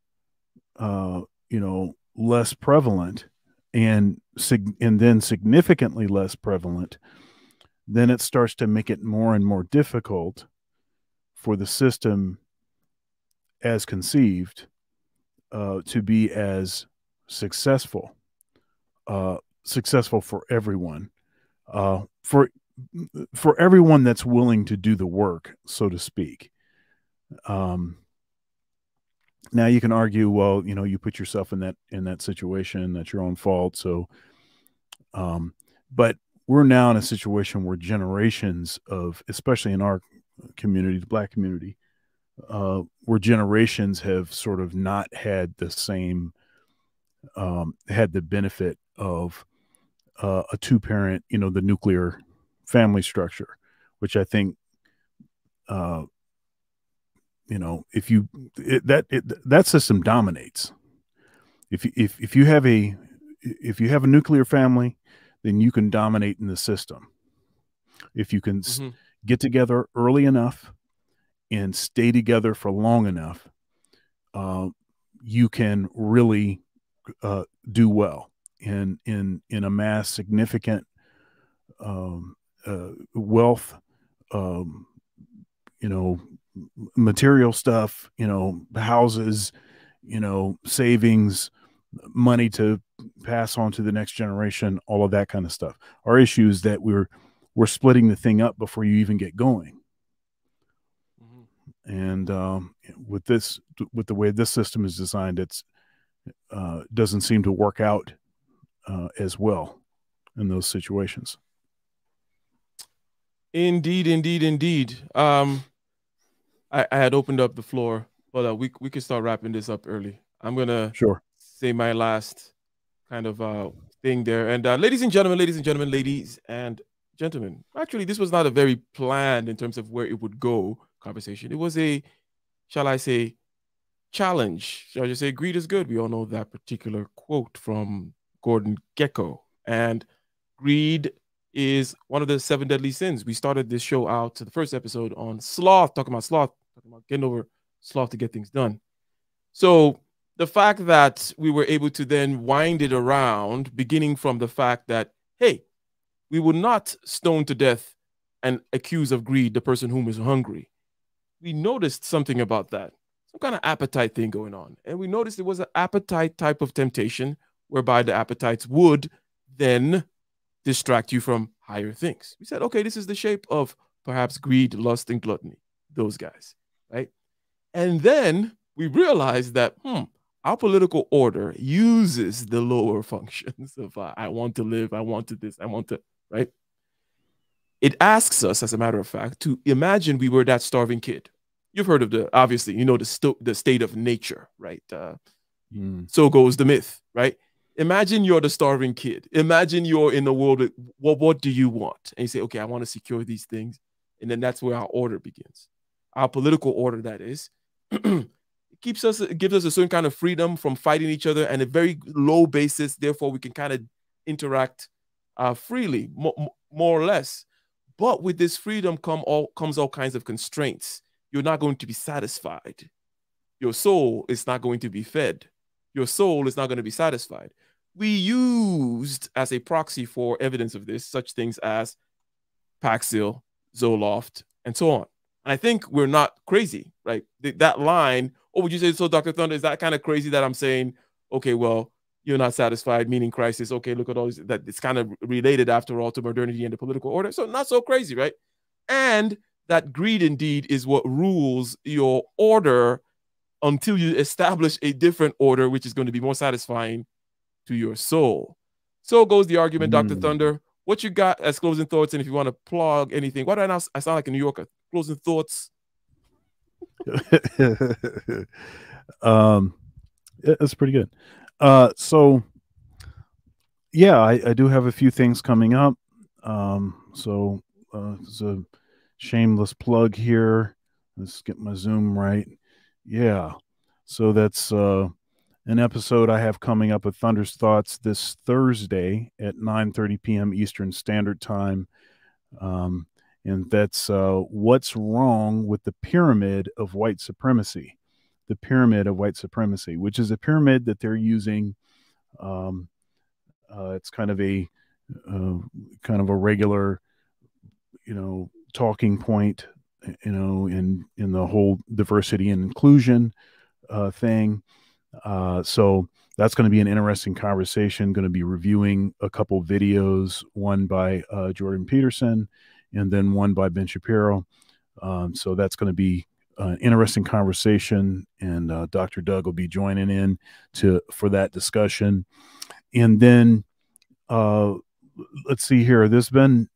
less prevalent and then significantly less prevalent, then it starts to make it more and more difficult for the system as conceived to be as successful for everyone, for everyone that's willing to do the work, so to speak. Now you can argue, well, you put yourself in that situation, that's your own fault. So, but we're now in a situation where generations of, especially in our community, the Black community, where generations have sort of not had the same, had the benefit of a two-parent, the nuclear family structure, which I think, that system dominates. If you have a nuclear family, then you can dominate in the system. If you can get together early enough and stay together for long enough, you can really do well and amass significant wealth, material stuff, houses, savings, money to pass on to the next generation, all of that kind of stuff. Our issue is that we're splitting the thing up before you even get going. And with the way this system is designed, it's doesn't seem to work out as well in those situations. Indeed, indeed, indeed. I had opened up the floor, but we can start wrapping this up early. I'm gonna say my last kind of thing there. And ladies and gentlemen, actually, this was not a very planned in terms of where it would go conversation. It was a, shall I say, challenge. Shall I just say, greed is good? We all know that particular quote from Gordon Gecko. And greed is one of the 7 deadly sins. We started this show out to the first episode on sloth, talking about getting over sloth to get things done. So the fact that we were able to then wind it around, beginning from the fact that, hey, we would not stone to death and accuse of greed the person whom is hungry. We noticed something about that, some kind of appetite thing going on. And we noticed it was an appetite type of temptation whereby the appetites would then distract you from higher things. We said, okay, this is the shape of perhaps greed, lust, and gluttony, those guys, right? And then we realized that, our political order uses the lower functions of I want to live, I want to this, I want to, right? It asks us, as a matter of fact, to imagine we were that starving kid. You've heard of obviously, the state of nature, right? So goes the myth, right? Imagine you're the starving kid. Imagine you're in the world. What do you want? And you say, okay, I want to secure these things. And then that's where our order begins. Our political order, that is. It gives us a certain kind of freedom from fighting each other and a very low basis. Therefore, we can kind of interact freely, more or less. But with this freedom comes all kinds of constraints. You're not going to be satisfied. Your soul is not going to be fed. Your soul is not going to be satisfied. We used as a proxy for evidence of this such things as Paxil, Zoloft, and so on. And I think we're not crazy, right? That line, oh, would you say so, Dr. Thunder? Is that kind of crazy that I'm saying, okay, well, you're not satisfied, meaning crisis. Okay, look at all this, that it's kind of related after all to modernity and the political order. So not so crazy, right? And that greed indeed is what rules your order until you establish a different order, which is going to be more satisfying to your soul. So goes the argument, Dr. Thunder. What you got as closing thoughts? And if you want to plug anything, why do I sound like a New Yorker? Closing thoughts. That's pretty good. So yeah, I do have a few things coming up. So it's a shameless plug here. Let's get my Zoom right. Yeah. So that's an episode I have coming up with Thunder's Thoughts this Thursday at 9:30 p.m. Eastern Standard Time. And that's what's wrong with the pyramid of white supremacy. The pyramid of white supremacy, which is a pyramid that they're using. It's kind of a regular, talking point, in the whole diversity and inclusion thing. So that's going to be an interesting conversation. Going to be reviewing a couple videos, one by Jordan Peterson and then one by Ben Shapiro. So that's going to be an interesting conversation, and Dr. Doug will be joining in for that discussion. And then let's see here. There's been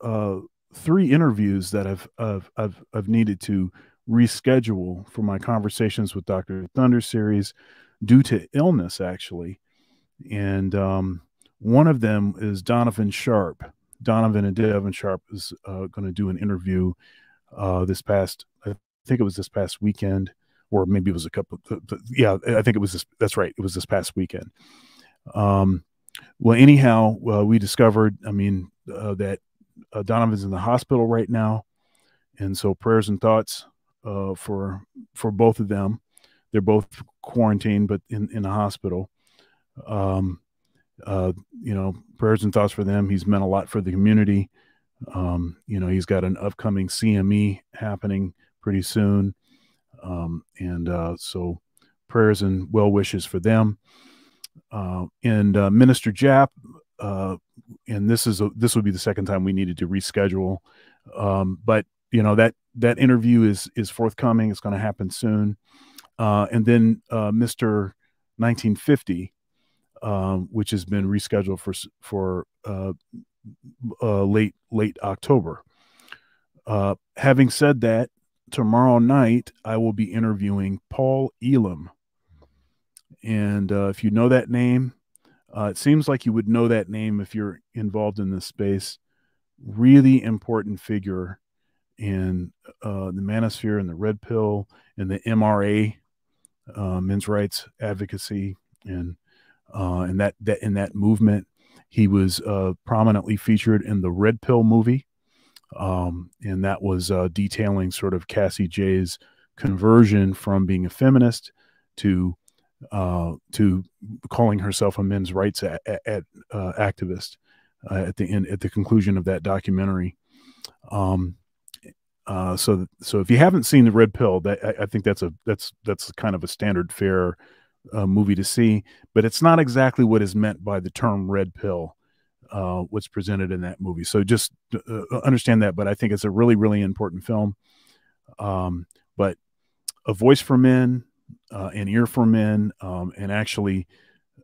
3 interviews that I've needed to reschedule for my Conversations with Dr. Thunder series due to illness, actually. And one of them is Donovan Sharp. Donovan and Devin Sharp is going to do an interview I think it was this past weekend, or maybe it was a couple. Yeah, I think it was this. That's right. It was this past weekend. Well, anyhow, we discovered, that Donovan's in the hospital right now. And so prayers and thoughts for both of them. They're both quarantined, but in the hospital. You know, prayers and thoughts for them. He's meant a lot for the community. You know, he's got an upcoming CME happening pretty soon. So prayers and well wishes for them. And Minister Japp, and this would be the second time we needed to reschedule. But you know, that interview is forthcoming. It's going to happen soon. And then Mr. 1950, which has been rescheduled for late October. Having said that, tomorrow night I will be interviewing Paul Elam. And if you know that name, it seems like you would know that name if you're involved in this space. Really important figure in the manosphere and the red pill and the MRA, men's rights advocacy, and in that movement. He was prominently featured in the Red Pill movie, and that was detailing sort of Cassie J's conversion from being a feminist to calling herself a men's rights activist at the conclusion of that documentary. So if you haven't seen the Red Pill, I think that's kind of a standard fare movie to see, but it's not exactly what is meant by the term red pill, what's presented in that movie. So just understand that. But I think it's a really, really important film. But a voice for men, an ear for men, and actually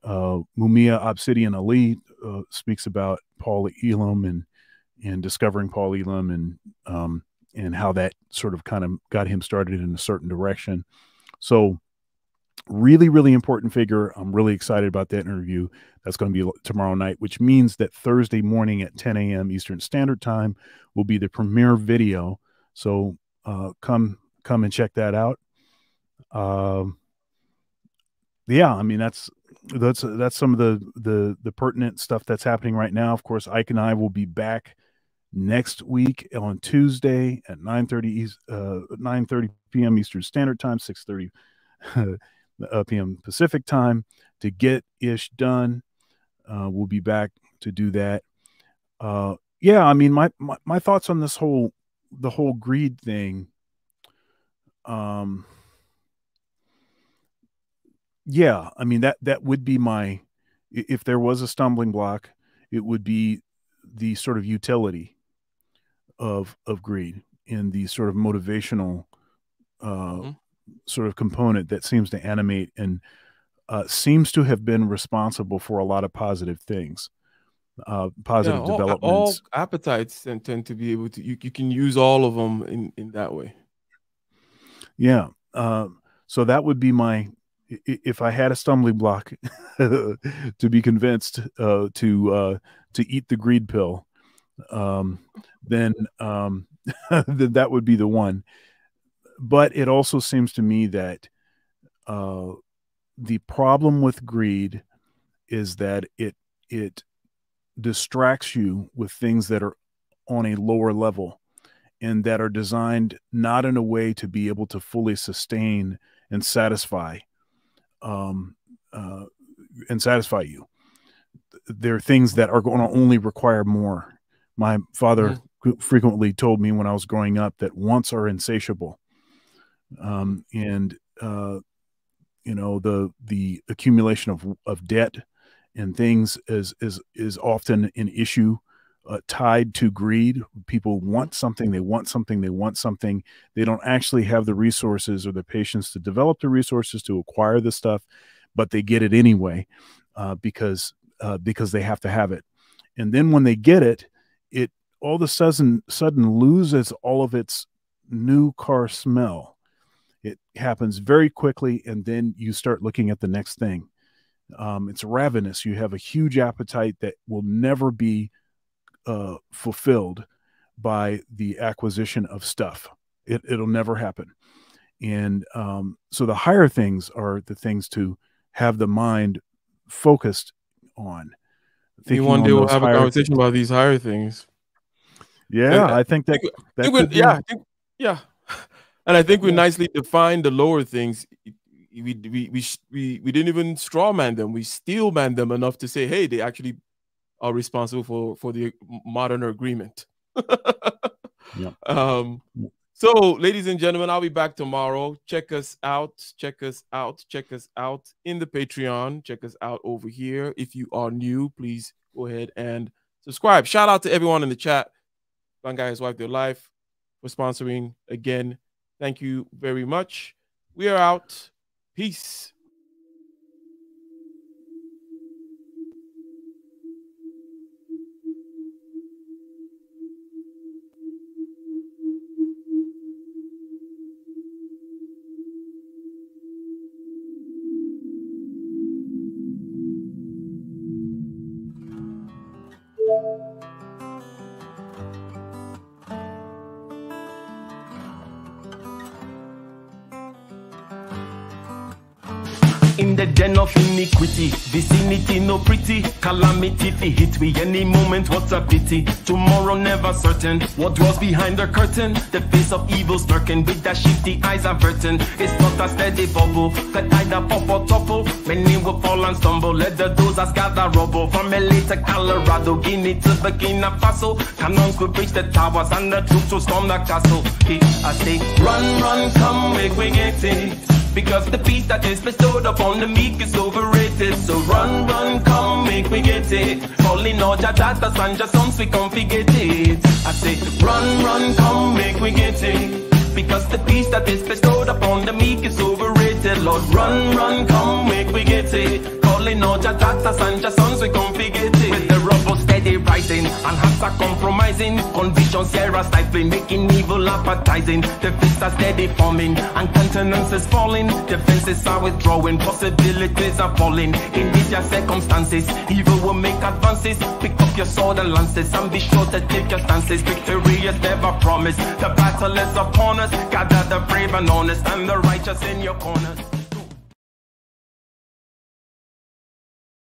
Mumia Obsidian Ali speaks about Paul Elam and discovering Paul Elam and how that sort of kind of got him started in a certain direction. So really, really important figure. I'm really excited about that interview. That's going to be tomorrow night, which means that Thursday morning at 10 a.m. Eastern Standard Time will be the premiere video. So come and check that out. Yeah, I mean, that's some of the pertinent stuff that's happening right now. Of course, Ike and I will be back next week on Tuesday at 9:30 p.m. Eastern Standard Time, 6:30 p.m. Pacific Time to get ish done. We'll be back to do that. Yeah, I mean, my thoughts on the whole greed thing. Yeah, I mean, that would be if there was a stumbling block, it would be the sort of utility of greed and the sort of motivational sort of component that seems to animate and seems to have been responsible for a lot of positive things, positive developments. All appetites tend to be able to, you can use all of them in that way. Yeah. So that would be if I had a stumbling block to be convinced to eat the greed pill, then then that would be the one. But it also seems to me that the problem with greed is that it distracts you with things that are on a lower level and that are designed not in a way to be able to fully sustain and satisfy you. There are things that are going to only require more. My father frequently told me when I was growing up that wants are insatiable. You know, the accumulation of debt and things is often an issue tied to greed. People want something, they want something, they want something. They don't actually have the resources or the patience to develop the resources to acquire the stuff, but they get it anyway because they have to have it. And then when they get it, it all of a sudden loses all of its new car smell. It happens very quickly, and then you start looking at the next thing. It's ravenous. You have a huge appetite that will never be fulfilled by the acquisition of stuff. It'll never happen. And so the higher things are the things to have the mind focused on. One day we'll have a conversation about these higher things. Yeah, I think that yeah. And I think we nicely define the lower things, we didn't even straw man them. We steel man them enough to say, hey, they actually are responsible for the modern agreement. Yeah. So, ladies and gentlemen, I'll be back tomorrow. Check us out. Check us out. Check us out in the Patreon. Check us out over here. If you are new, please go ahead and subscribe. Shout out to everyone in the chat. One Guy Has Wiped Their Life for sponsoring again. Thank you very much. We are out. Peace. In the den of iniquity, vicinity no pretty, calamity fi hit we any moment, what a pity. Tomorrow never certain, what dwells behind the curtain, the face of evil lurking with that shifty eyes averting. It's not a steady bubble, could either pop or topple, many will fall and stumble, let the dozers gather rubble. From LA to Colorado, Guinea to Burkina Faso, cannons could breach the towers and the troops will storm the castle. I say, run, run, come, make we get it. Because the peace that is bestowed upon the meek is overrated. So run, run, come, make we get it. Calling all your daughters and your sons, we come forget it. I say, run, run, come, make we get it. Because the peace that is bestowed upon the meek is overrated. Lord, run, run, come, make we get it. Calling all your daughters and your sons, we come forget it. With the rubble steady rising, and hearts are compromising. Convictions here are stifling, making evil appetizing. The fists are steady forming, and countenance is falling. Defenses are withdrawing, possibilities are falling. In these your circumstances, evil will make advances. Pick up your sword and lances, and be sure to take your stances. Victory is never promised, the battle is upon us. Gather the brave and honest, and the righteous in your corners.